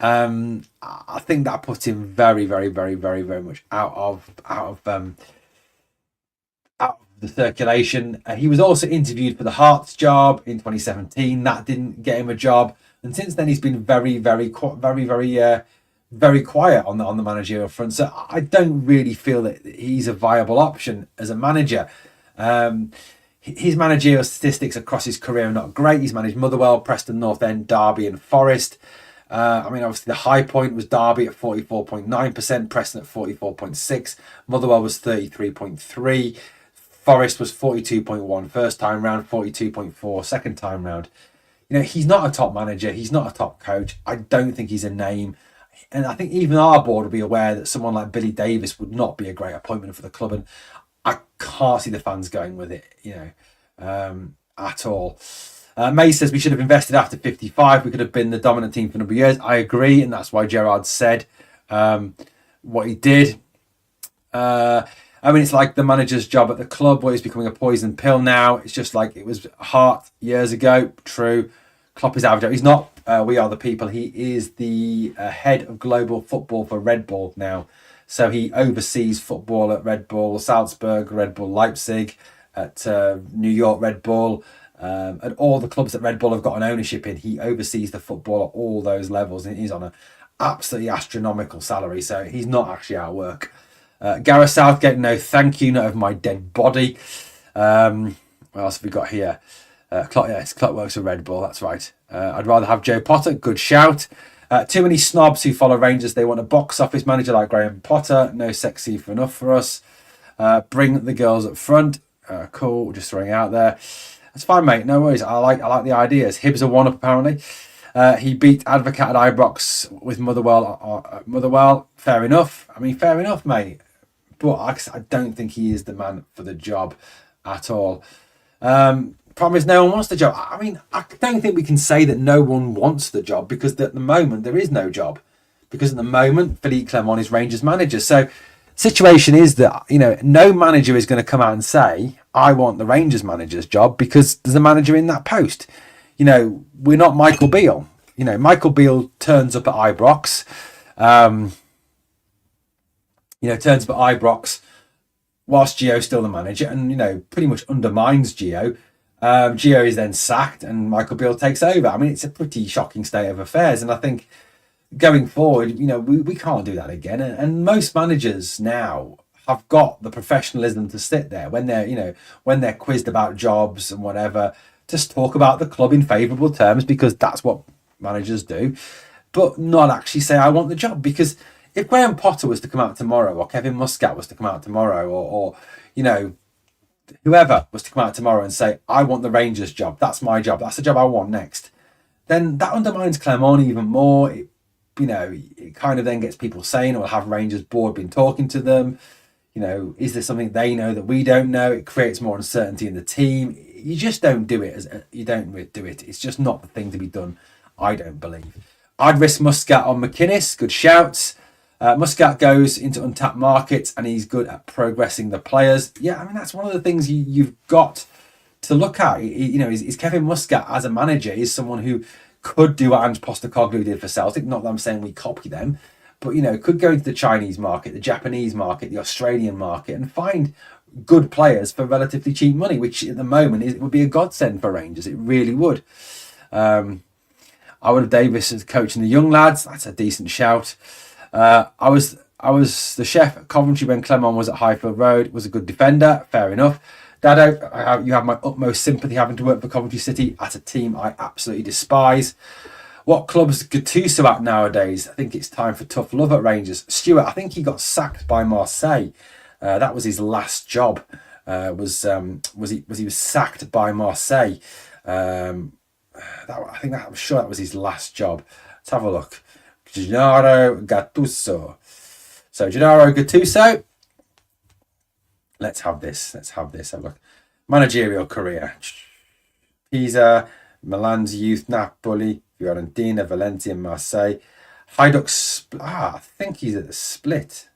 I think that puts him very, very, very, very, very much out of the circulation. He was also interviewed for the Hearts job in 2017. That didn't get him a job, and since then he's been very, very, very, very, very quiet on the managerial front. So I don't really feel that he's a viable option as a manager. His managerial statistics across his career are not great. He's managed Motherwell, Preston North End, Derby and Forest. Obviously the high point was Derby at 44.9%, Preston at 44.6%, Motherwell was 33.3%, Forest was 42.1% first time round, 42.4% second time round. He's not a top manager, he's not a top coach. I don't think he's a name. And I think even our board will be aware that someone like Billy Davis would not be a great appointment for the club. And I can't see the fans going with it, at all. May says we should have invested after 55. We could have been the dominant team for a number of years. I agree, and that's why Gerrard said what he did. It's like the manager's job at the club where he's becoming a poison pill now. It's just like it was Hart years ago. True. Klopp is average. He's not. We are the people. He is the head of global football for Red Bull now. So he oversees football at Red Bull Salzburg, Red Bull Leipzig, at New York Red Bull, and all the clubs that Red Bull have got an ownership in. He oversees the football at all those levels, and he's on an absolutely astronomical salary. So he's not actually out of work. Gareth Southgate, no thank you, not of my dead body. What else have we got here? Klopp works for Red Bull, that's right. I'd rather have Joe Potter, good shout. Too many snobs who follow Rangers. They want a box office manager like Graham Potter. No sexy for enough for us. Bring the girls up front. Cool, just throwing it out there. That's fine, mate. No worries. I like the ideas. Hibbs are one up apparently. He beat Advocat at Ibrox with Motherwell. Motherwell, fair enough. Fair enough, mate. But I don't think he is the man for the job at all. Problem is, no one wants the job. I mean, I don't think we can say that no one wants the job, because at the moment there is no job. Because at the moment, Philippe Clement is Rangers manager. So, situation is that, no manager is going to come out and say, I want the Rangers manager's job, because there's a manager in that post. We're not Michael Beale. Michael Beale turns up at Ibrox. Turns up at Ibrox whilst Gio's still the manager, and, pretty much undermines Gio. Gio is then sacked and Michael Beale takes over. I mean, it's a pretty shocking state of affairs. And I think going forward, we can't do that again. And most managers now have got the professionalism to sit there when they're quizzed about jobs and whatever, just talk about the club in favourable terms, because that's what managers do, but not actually say, I want the job. Because if Graham Potter was to come out tomorrow, or Kevin Muscat was to come out tomorrow, or whoever was to come out tomorrow and say, I want the Rangers job, that's my job, that's the job I want next, then that undermines Clement even more. It kind of then gets people saying, or have Rangers board been talking to them? Is there something they know that we don't know? It creates more uncertainty in the team. You just don't do it. You don't do it. It's just not the thing to be done, I don't believe. I'd risk Muscat on McInnes. Good shouts. Muscat goes into untapped markets and he's good at progressing the players. Yeah, I mean, that's one of the things you've got to look at. Is Kevin Muscat as a manager is someone who could do what Ange Postecoglou did for Celtic. Not that I'm saying we copy them, but, could go into the Chinese market, the Japanese market, the Australian market, and find good players for relatively cheap money, which at the moment it would be a godsend for Rangers. It really would. I would have Davis as coaching the young lads. That's a decent shout. I was the chef at Coventry when Clement was at Highfield Road. Was a good defender. Fair enough. Dado, you have my utmost sympathy having to work for Coventry City. That's a team I absolutely despise. What club's Gattuso at nowadays? I think it's time for tough love at Rangers. Stuart, I think he got sacked by Marseille. That was his last job. He was sacked by Marseille. I'm sure that was his last job. Let's have a look. Gennaro Gattuso. So Gennaro Gattuso. Let's have this. Have a look. Managerial career. Pisa, Milan's youth, Napoli, Fiorentina, Valencia, Marseille. Hajduk. I think he's at the Split.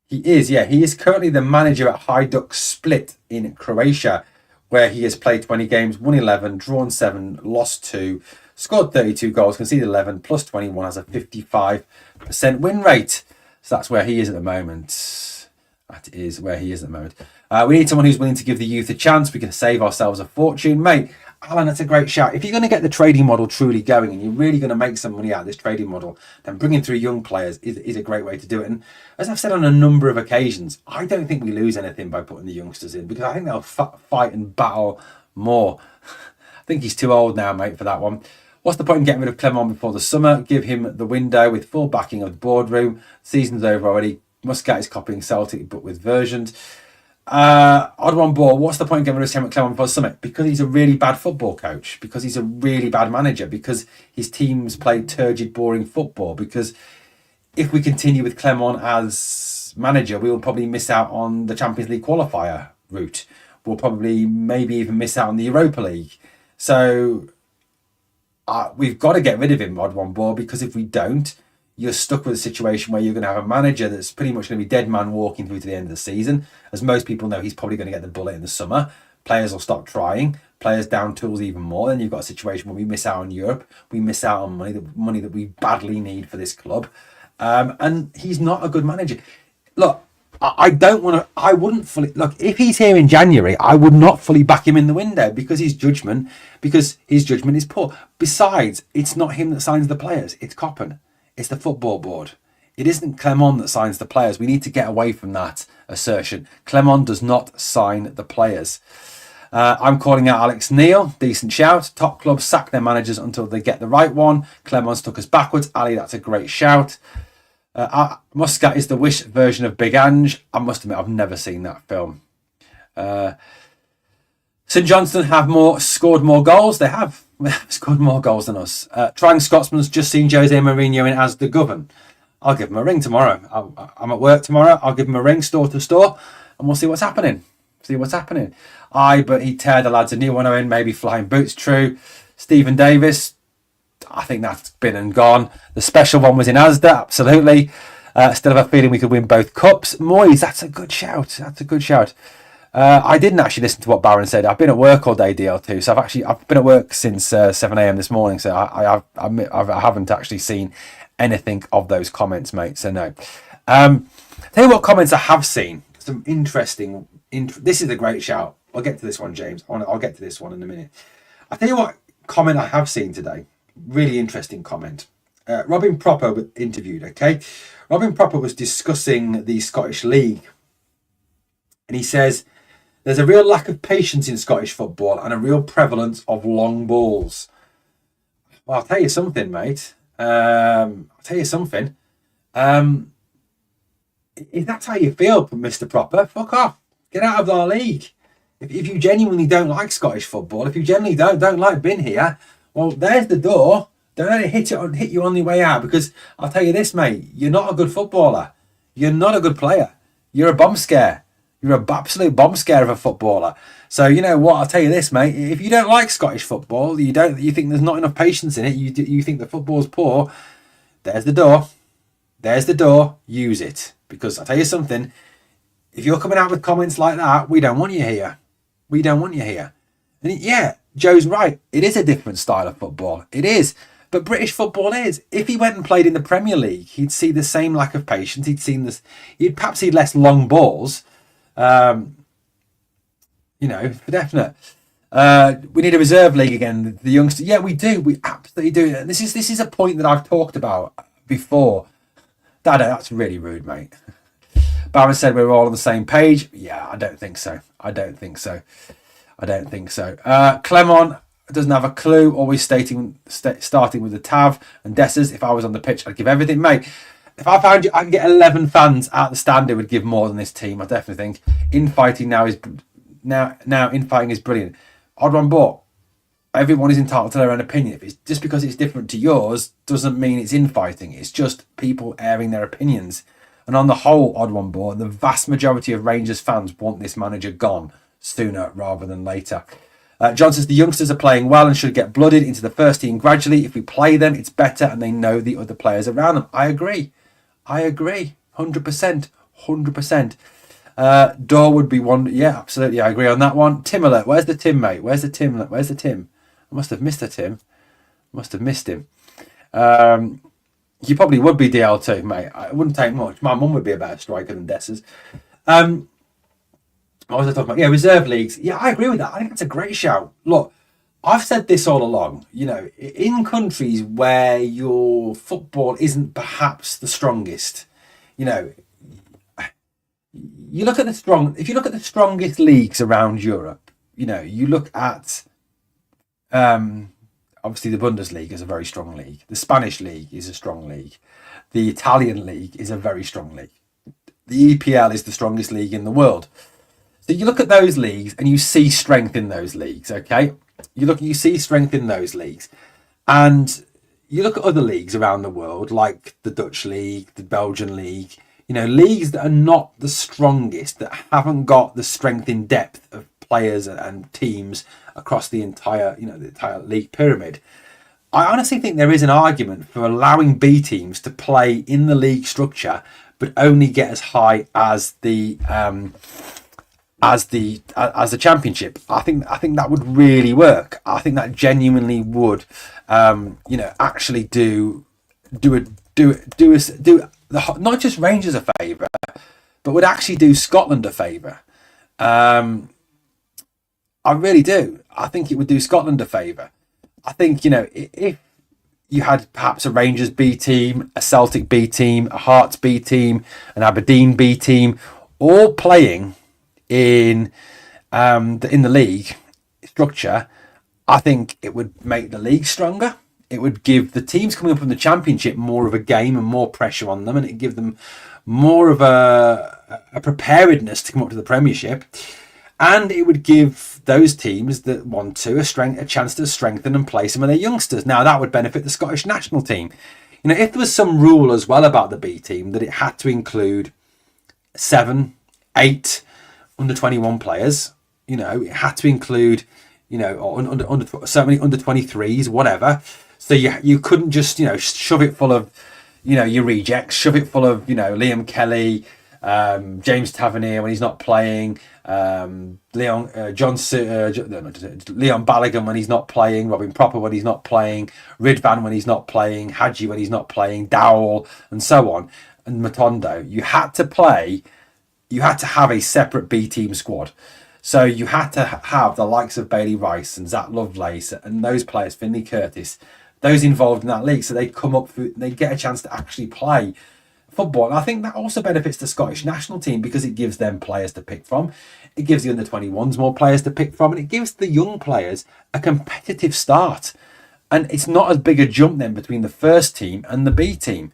He is, yeah. He is currently the manager at Hajduk Split in Croatia, where he has played 20 games, won 11, drawn 7, lost 2, scored 32 goals, conceded 11, plus 21, has a 55% win rate. So that's where he is at the moment. That is where he is at the moment. We need someone who's willing to give the youth a chance. We can save ourselves a fortune. Mate, Alan, that's a great shout. If you're going to get the trading model truly going and you're really going to make some money out of this trading model, then bringing through young players is a great way to do it. And as I've said on a number of occasions, I don't think we lose anything by putting the youngsters in, because I think they'll fight and battle more. I think he's too old now, mate, for that one. What's the point in getting rid of Clement before the summer? Give him the window with full backing of the boardroom. Season's over already. Muscat is copying Celtic, but with versions. Odd one ball. What's the point in getting rid of Clement before the summer? Because he's a really bad football coach. Because he's a really bad manager. Because his teams play turgid, boring football. Because if we continue with Clement as manager, we will probably miss out on the Champions League qualifier route. We'll probably maybe even miss out on the Europa League. So we've got to get rid of him, odd one ball, because if we don't, you're stuck with a situation where you're going to have a manager that's pretty much going to be dead man walking through to the end of the season. As most people know, he's probably going to get the bullet in the summer. Players will stop trying. Players down tools even more. Then you've got a situation where we miss out on Europe. We miss out on money that we badly need for this club. And he's not a good manager. Look, I wouldn't fully... Look, if he's here in January, I would not fully back him in the window because his judgment is poor. Besides, it's not him that signs the players. It's Coppen. It's the football board. It isn't Clement that signs the players. We need to get away from that assertion. Clement does not sign the players. I'm calling out Alex Neil. Decent shout. Top clubs sack their managers until they get the right one. Clement's took us backwards. Ali, that's a great shout. Muscat is the Wish version of Big Ange. I must admit, I've never seen that film. St Johnstone have scored more goals. They have scored more goals than us. Trying Scotsman's just seen Jose Mourinho in as the govern. I'll give him a ring tomorrow. I'm at work tomorrow. I'll give him a ring store to store and we'll see what's happening. See what's happening. Aye, but he'd tear the lads a new one, Owen, maybe flying boots, true. Stephen Davis, I think that's been and gone. The special one was in Asda, absolutely. Still have a feeling we could win both cups. Moyes, that's a good shout. That's a good shout. I didn't actually listen to what Barron said. I've been at work all day, DL2. So I've been at work since 7 a.m. this morning. So I haven't actually seen anything of those comments, mate. So no. Tell you what comments I have seen. Some interesting. This is a great shout. I'll get to this one, James. I'll get to this one in a minute. I'll tell you what comment I have seen today. Really interesting comment. Robin Proper was interviewed, okay? Robin Proper was discussing the Scottish League. And he says, there's a real lack of patience in Scottish football and a real prevalence of long balls. Well, I'll tell you something, mate. I'll tell you something. If that's how you feel, Mr. Proper, fuck off. Get out of our league. If you genuinely don't like Scottish football, if you genuinely don't like being here, well, there's the door. Don't let it hit you on the way out, because I'll tell you this, mate, you're not a good footballer. You're not a good player. You're a bomb scare. You're an absolute bomb scare of a footballer. So you know what? I'll tell you this, mate. If you don't like Scottish football, you think there's not enough patience in it. You think the football's poor. There's the door. There's the door. Use it, because I'll tell you something. If you're coming out with comments like that, we don't want you here. We don't want you here. And yeah, Joe's right. It is a different style of football. It is. But British football is. If he went and played in the Premier League, he'd see the same lack of patience. He'd perhaps see less long balls. For definite. We need a reserve league again. The youngsters. Yeah, we do. We absolutely do. And this is a point that I've talked about before. That's really rude, mate. Barron said we're all on the same page. Yeah, I don't think so. Clemon doesn't have a clue. Always starting with the Tav and Dessers. If I was on the pitch, I'd give everything, mate. If I found you, I can get 11 fans out the stand who would give more than this team. I definitely think infighting infighting is brilliant. Odd one, but everyone is entitled to their own opinion. If it's just because it's different to yours doesn't mean it's infighting. It's just people airing their opinions. And on the whole, odd one, but the vast majority of Rangers fans want this manager gone sooner rather than later. John says the youngsters are playing well and should get blooded into the first team gradually. If we play them, it's better and they know the other players around them. I agree. 100%. Door would be one. Yeah, absolutely. I agree on that one. Tim alert. Where's the Tim, mate? Where's the Tim? I must have missed the Tim. Must have missed him. You probably would be DL2, mate. It wouldn't take much. My mum would be a better striker than Dessers. What was I talking about? Yeah, reserve leagues. Yeah, I agree with that. I think that's a great shout. Look, I've said this all along. In countries where your football isn't perhaps the strongest, you look at if you look at the strongest leagues around Europe, you look at obviously the Bundesliga is a very strong league. The Spanish league is a strong league. The Italian league is a very strong league. The EPL is the strongest league in the world. So you look at those leagues and you see strength in those leagues, okay? You see strength in those leagues. And you look at other leagues around the world, like the Dutch league, the Belgian league, leagues that are not the strongest, that haven't got the strength in depth of players and teams across the entire league pyramid. I honestly think there is an argument for allowing B teams to play in the league structure, but only get as high as the championship. I think that would really work. I think that genuinely would, actually do not just Rangers a favour, but would actually do Scotland a favour. I really do. I think it would do Scotland a favour. I think, if you had perhaps a Rangers B team, a Celtic B team, a Hearts B team, an Aberdeen B team, all playing in the league structure, I think it would make the league stronger. It would give the teams coming up from the championship more of a game and more pressure on them, and it'd give them more of a preparedness to come up to the Premiership. And it would give those teams that want to a chance to strengthen and play some of their youngsters. Now, that would benefit the Scottish national team. If there was some rule as well about the B team, that it had to include 7, 8, under 21 players. It had to include, or under so many under 23s, whatever. So you couldn't just, shove it full of, your rejects, shove it full of, Liam Kelly, James Tavernier when he's not playing, Leon Balogun when he's not playing, Robin Propper when he's not playing, Ridvan when he's not playing, Hadji when he's not playing, Dowell, and so on, and Matondo. You had to have a separate B team squad. So you had to have the likes of Bailey Rice and Zach Lovelace and those players, Finley Curtis, those involved in that league, so they come up, they get a chance to actually play football. And I think that also benefits the Scottish national team because it gives them players to pick from. It gives the under-21s more players to pick from, and it gives the young players a competitive start. And it's not as big a jump then between the first team and the B team.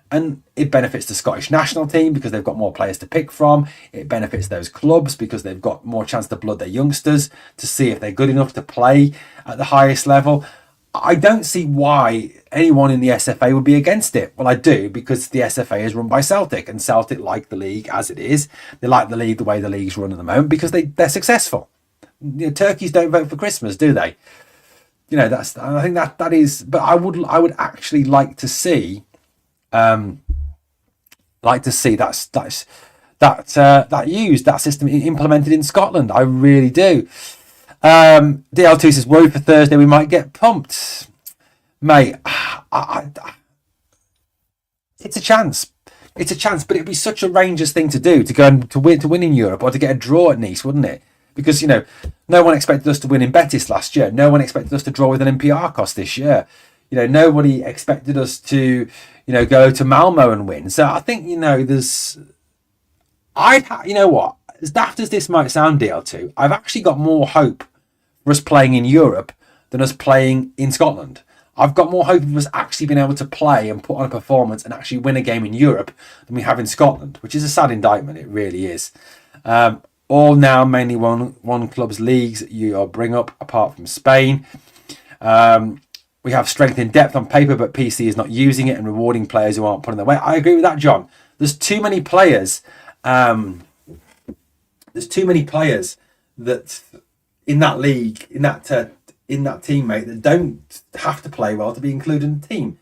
And it benefits the Scottish national team because they've got more players to pick from. It benefits those clubs because they've got more chance to blood their youngsters to see if they're good enough to play at the highest level. I don't see why anyone in the SFA would be against it. Well, I do, because the SFA is run by Celtic, and Celtic like the league as it is. They like the league the way the league's run at the moment because they're successful. Turkeys don't vote for Christmas, do they? I think that is. But I would actually like to see. That system implemented in Scotland. I really do. DL2 says, worry for Thursday we might get pumped. Mate, it's a chance. It's a chance, but it'd be such a Rangers thing to do, to go and to win in Europe, or to get a draw at Nice, wouldn't it? Because, no one expected us to win in Betis last year. No one expected us to draw with an NPR this year. Nobody expected us to, go to Malmo and win. So I think, as daft as this might sound, DL2, I've actually got more hope for us playing in Europe than us playing in Scotland. I've got more hope of us actually being able to play and put on a performance and actually win a game in Europe than we have in Scotland, which is a sad indictment. It really is. All now mainly one club's leagues you'll bring up, apart from Spain. We have strength in depth on paper, but PC is not using it and rewarding players who aren't putting their weight. I agree with that, John. There's too many players. There's too many players that in that league, in that teammate, that don't have to play well to be included in the team.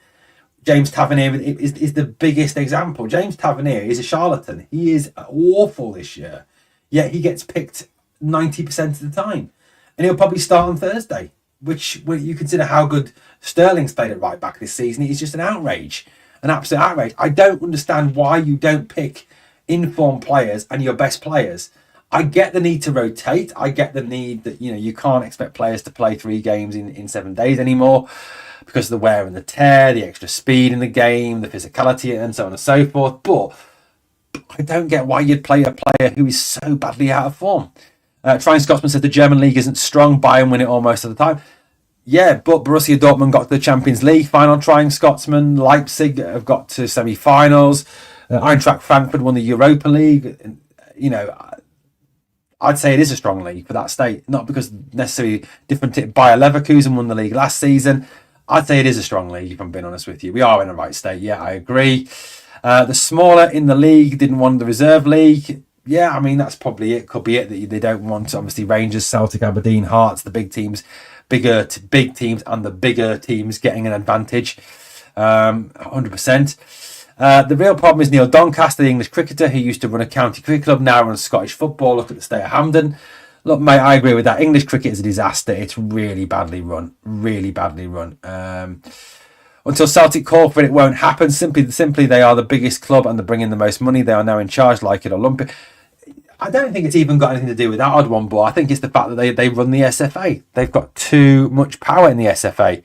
James Tavernier is the biggest example. James Tavernier is a charlatan. He is awful this year, yet he gets picked 90% of the time, and he'll probably start on Thursday. Which, when you consider how good Sterling's played at right back this season, it's just an outrage, an absolute outrage. I don't understand why you don't pick informed players and your best players. I get the need to rotate. I get the need that, you can't expect players to play 3 games in 7 days anymore because of the wear and the tear, the extra speed in the game, the physicality, and so on and so forth. But I don't get why you'd play a player who is so badly out of form. Trying Scotsman said the German league isn't strong. Bayern win it almost of the time. Yeah, but Borussia Dortmund got to the Champions League final. Trying Scotsman. Leipzig have got to semi-finals. Eintracht Frankfurt won the Europa League. I'd say it is a strong league for that state. Not because necessarily different. Bayer Leverkusen won the league last season. I'd say it is a strong league, if I'm being honest with you. We are in the right state. Yeah, I agree. The smaller in the league didn't want the reserve league. Yeah, I mean, that's probably it. Could be it that they don't want, obviously, Rangers, Celtic, Aberdeen, Hearts, the big teams, big teams, and the bigger teams getting an advantage. 100%. The real problem is Neil Doncaster, the English cricketer who used to run a county cricket club, now runs Scottish football. Look at the state of Hampden. Look, mate, I agree with that. English cricket is a disaster. It's really badly run. Really badly run. Until Celtic call for it, it won't happen. Simply, they are the biggest club and they're bringing the most money. They are now in charge, like it or lump it. I don't think it's even got anything to do with that odd one, but I think it's the fact that they run the SFA. They've got too much power in the SFA.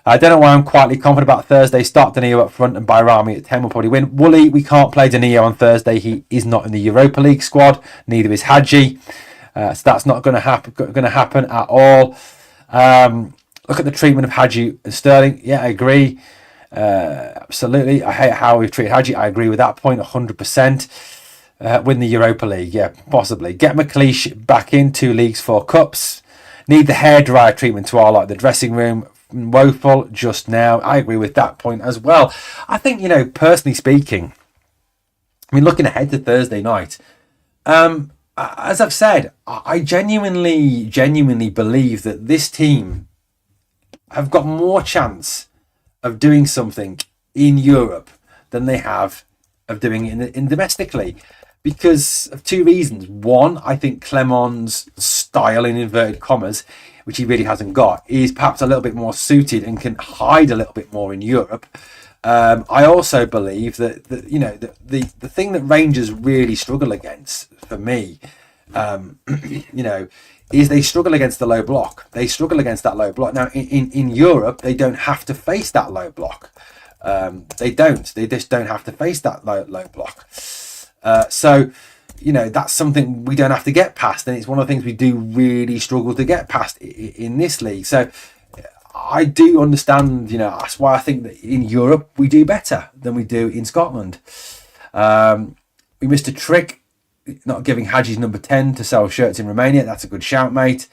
I don't know why I'm quietly confident about Thursday. Start Danilo up front and Bayrami at 10 will probably win. Wooly, we can't play Danilo on Thursday. He is not in the Europa League squad. Neither is Hadji. So that's not going to happen at all. Look at the treatment of Hadji and Sterling. Yeah, I agree. Absolutely. I hate how we've treated Hadji. I agree with that point 100%. Win the Europa League. Yeah, possibly. Get McLeish back in 2 leagues, 4 cups. Need the hairdryer treatment to our like the dressing room. Woeful just now. I agree with that point as well. I think, personally speaking, I mean, looking ahead to Thursday night, as I've said, I genuinely believe that this team have got more chance of doing something in Europe than they have of doing it in domestically, because of two reasons. One, I think Clement's style, in inverted commas, which he really hasn't got, is perhaps a little bit more suited and can hide a little bit more in Europe. I also believe that the thing that Rangers really struggle against, for me, is they struggle against the low block. They struggle against that low block. Now, in Europe, they don't have to face that low block. They just don't have to face that low block. So that's something we don't have to get past, and it's one of the things we do really struggle to get past in this league. So I do understand, that's why I think that in Europe we do better than we do in Scotland. We missed a trick not giving Hadji's number 10 to sell shirts in Romania. That's a good shout, mate.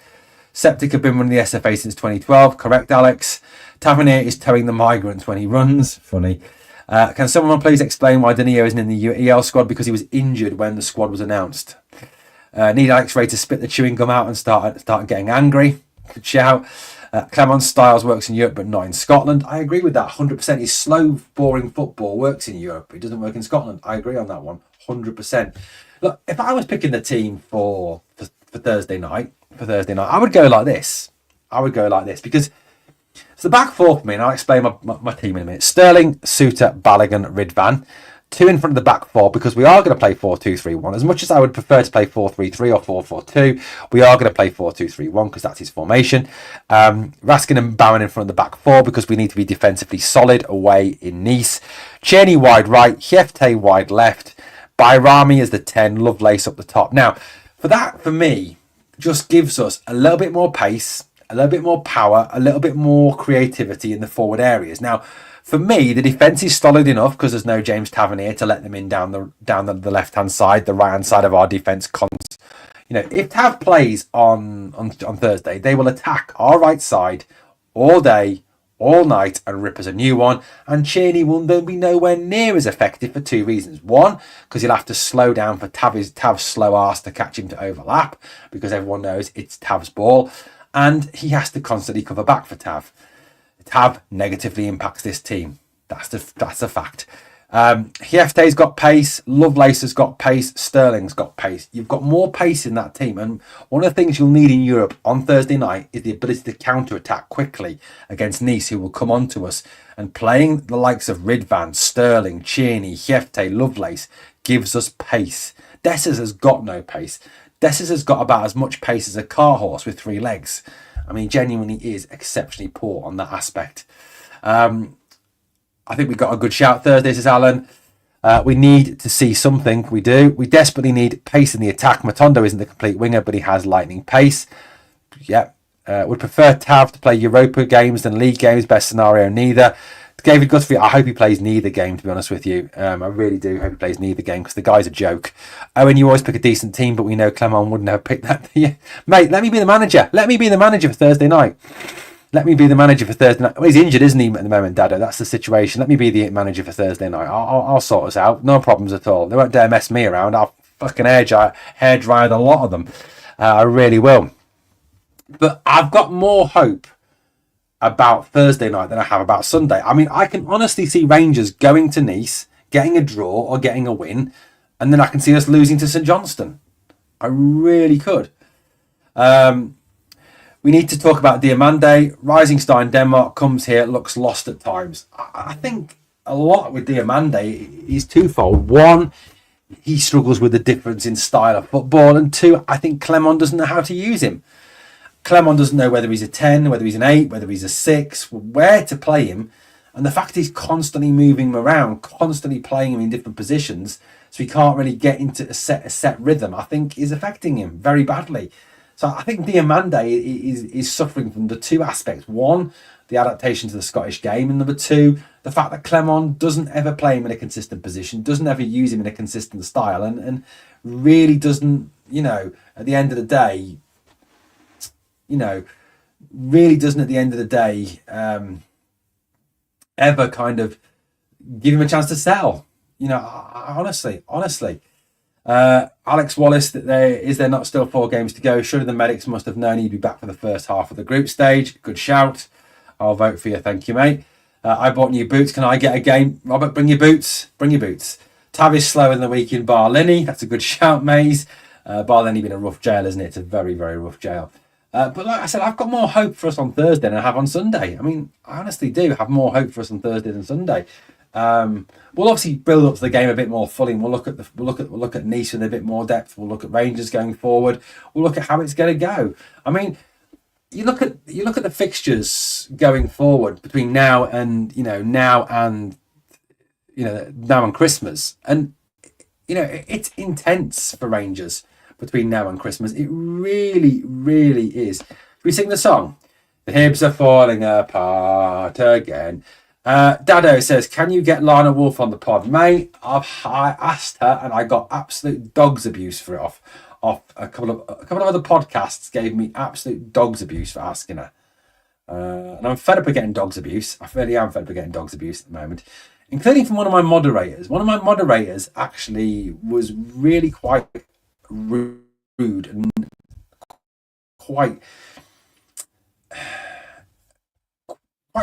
Septic have been running the SFA since 2012. Correct, Alex. Tavernier is towing the migrants when he runs. Funny. Can someone please explain why Danilo isn't in the EL squad? Because he was injured when the squad was announced. Need Alex Ray to spit the chewing gum out and start getting angry. Good shout. Clement's styles works in Europe but not in Scotland. I agree with that 100%. His slow, boring football works in Europe. It doesn't work in Scotland. I agree on that one 100%. Look, if I was picking the team for Thursday night, I would go like this. Because it's the back four for me, and I'll explain my team in a minute. Sterling, Suter, Balogun, Ridvan. Two in front of the back four, because we are going to play 4-2-3-1. As much as I would prefer to play 4-3-3 or 4-4-2, we are going to play 4-2-3-1 because that's his formation. Raskin and Bowen in front of the back four because we need to be defensively solid away in Nice. Cheney wide right, Hefte wide left. Bayrami as the 10, Lovelace up the top. Now, for me, just gives us a little bit more pace, a little bit more power, a little bit more creativity in the forward areas. Now, for me, the defence is solid enough because there's no James Tavernier to let them in down the left-hand side, the right-hand side of our defence. If Tav plays on Thursday, they will attack our right side all day, all night, and rip us a new one. And Cheney will then be nowhere near as effective for two reasons. One, because he'll have to slow down for Tav's slow arse to catch him to overlap, because everyone knows it's Tav's ball. And he has to constantly cover back for Tav. Tav negatively impacts this team. That's a fact. Hefte's got pace. Lovelace has got pace. Sterling's got pace. You've got more pace in that team. And one of the things you'll need in Europe on Thursday night is the ability to counter-attack quickly against Nice, who will come on to us. And playing the likes of Ridvan, Sterling, Cheney, Hefte, Lovelace gives us pace. Dessers has got no pace. Dessers has got about as much pace as a car horse with three legs. I mean, genuinely is exceptionally poor on that aspect. I think we got a good shout Thursday, says Alan. We need to see something. We do. We desperately need pace in the attack. Matondo isn't the complete winger, but he has lightning pace. Yeah. Would prefer Tav to play Europa games than league games. Best scenario, neither. David Guthrie, I hope he plays neither game, to be honest with you. I really do hope he plays neither game because the guy's a joke. Owen, you always pick a decent team, but we know Clement wouldn't have picked that. Yeah. Mate, let me be the manager. Let me be the manager for Thursday night. Let me be the manager for Thursday night. Well, he's injured, isn't he, at the moment, Dado? That's the situation. Let me be the manager for Thursday night. I'll sort us out. No problems at all. They won't dare mess me around. I'll fucking hair dry a lot of them. I really will. But I've got more hope about Thursday night than I have about Sunday. I mean, I can honestly see Rangers going to Nice, getting a draw or getting a win, and then I can see us losing to St Johnstone. I really could. We need to talk about Diamande. Rising star in Denmark comes here, looks lost at times. I think a lot with Diamande is twofold. One, he struggles with the difference in style of football, and two, I think Clement doesn't know how to use him. Clement doesn't know whether he's a 10, whether he's an 8, whether he's a 6, where to play him. And the fact he's constantly moving him around, constantly playing him in different positions, so he can't really get into a set rhythm, I think is affecting him very badly. So I think Diamande is suffering from the two aspects. One, the adaptation to the Scottish game. And number two, the fact that Clement doesn't ever play him in a consistent position, doesn't ever use him in a consistent style, and really doesn't, at the end of the day, ever kind of give him a chance to sell. Honestly. Alex Wallace, is there not still 4 games to go? Surely the medics must have known he'd be back for the first half of the group stage. Good shout. I'll vote for you. Thank you, mate. I bought new boots. Can I get a game? Robert, bring your boots. Bring your boots. Tav is slower than the week in Barlinnie. That's a good shout, Maze. Barlinnie been a rough jail, isn't it? It's a very, very rough jail. But like I said, I've got more hope for us on Thursday than I have on Sunday. I mean, I honestly do have more hope for us on Thursday than Sunday. We'll obviously build up to the game a bit more fully, and we'll look at Nice with a bit more depth. We'll look at Rangers going forward. We'll look at how it's going to go. I mean, you look at the fixtures going forward between now and Christmas, and it's intense for Rangers between now and Christmas. It really, really is. Should we sing the song? The Hibs are falling apart again. Dado says, can you get Lana Wolf on the pod? Mate, I asked her and I got absolute dog's abuse for it off a couple of other podcasts gave me absolute dog's abuse for asking her. And I'm fed up of getting dog's abuse. I really am fed up of getting dog's abuse at the moment, including from one of my moderators. One of my moderators actually was really quite rude and quite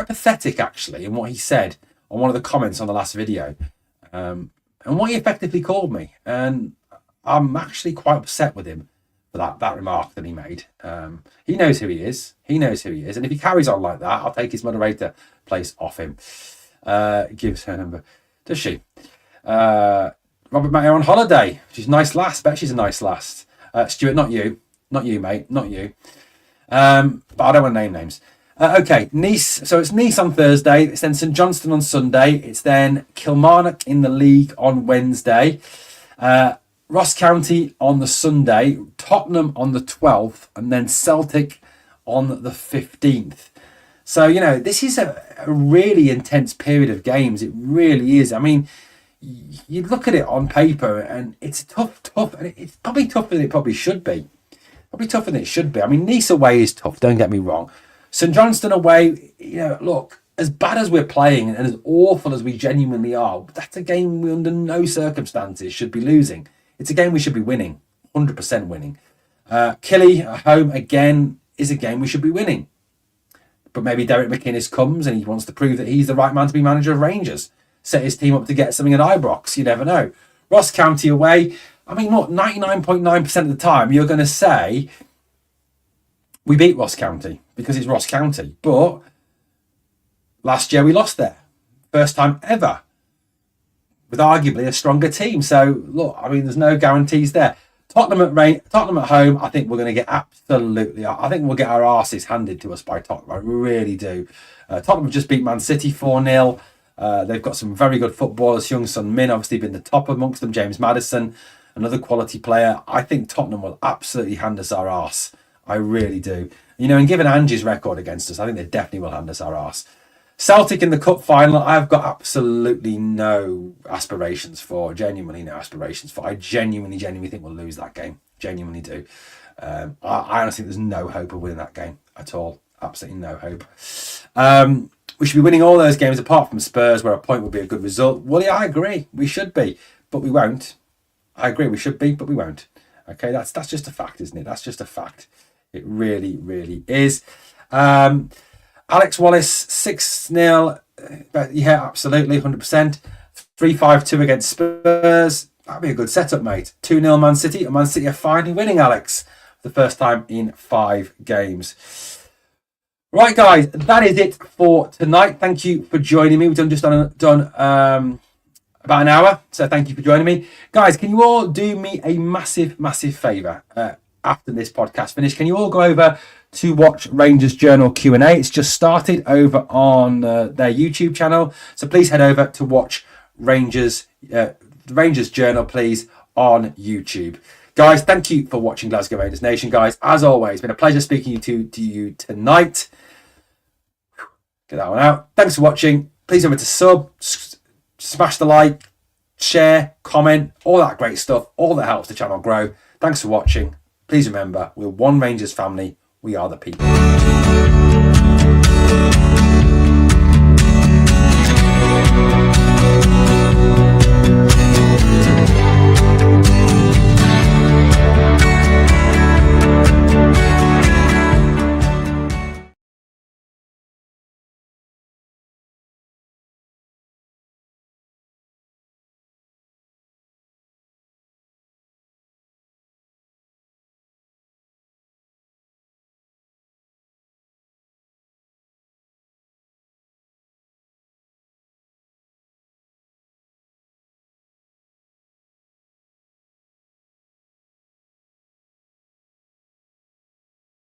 pathetic, actually, in what he said on one of the comments on the last video, and what he effectively called me. And I'm actually quite upset with him for that remark that he made. He knows who he is. And if he carries on like that, I'll take his moderator place off him. Gives her number. Does she? Robert Mayer on holiday. She's a nice lass. Bet she's a nice lass. Stuart, not you, mate. Not you. But I don't want to name names. Okay, Nice. So it's Nice on Thursday. It's then St Johnstone on Sunday. It's then Kilmarnock in the league on Wednesday. Ross County on the Sunday. Tottenham on the 12th. And then Celtic on the 15th. So, this is a really intense period of games. It really is. I mean, you look at it on paper and it's tough. And it's probably tougher than it probably should be. Probably tougher than it should be. I mean, Nice away is tough, don't get me wrong. St Johnstone away, look, as bad as we're playing and as awful as we genuinely are, that's a game we under no circumstances should be losing. It's a game we should be winning, 100% winning. Killy at home, again, is a game we should be winning. But maybe Derek McInnes comes and he wants to prove that he's the right man to be manager of Rangers. Set his team up to get something at Ibrox, you never know. Ross County away, I mean, look, 99.9% of the time you're going to say we beat Ross County because it's Ross County. But last year we lost there. First time ever. With arguably a stronger team. So, look, I mean, there's no guarantees there. Tottenham at home, I think we're going to get I think we'll get our arses handed to us by Tottenham. I really do. Tottenham have just beat Man City 4-0. They've got some very good footballers. Young Sun Min obviously been the top amongst them. James Maddison, another quality player. I think Tottenham will absolutely hand us our arse. I really do. And given Angie's record against us, I think they definitely will hand us our arse. Celtic in the cup final, I've got absolutely no aspirations for. Genuinely no aspirations for. I genuinely think we'll lose that game. Genuinely do. I honestly think there's no hope of winning that game at all. Absolutely no hope. We should be winning all those games apart from Spurs, where a point would be a good result. Well, yeah, I agree. We should be, but we won't. I agree we should be, but we won't. Okay, that's just a fact, isn't it? That's just a fact. It really, really is. Alex Wallace, 6-0. Yeah, absolutely, 100%. 3-5-2 against Spurs. That'd be a good setup, mate. 2-0 Man City. And Man City are finally winning, Alex. For the first time in 5 games. Right, guys, that is it for tonight. Thank you for joining me. We've done about an hour. So thank you for joining me. Guys, can you all do me a massive, massive favour? After this podcast finished, can you all go over to watch Rangers Journal Q&A? It's just started over on their YouTube channel, so please head over to watch Rangers Journal, please, on YouTube. Guys, thank you for watching Glasgow Rangers Nation, guys. As always, it's been a pleasure speaking to you tonight. Get that one out. Thanks for watching. Please remember to smash the like, share, comment, all that great stuff, all that helps the channel grow. Thanks for watching. Please remember, we're one Rangers family. We are the people.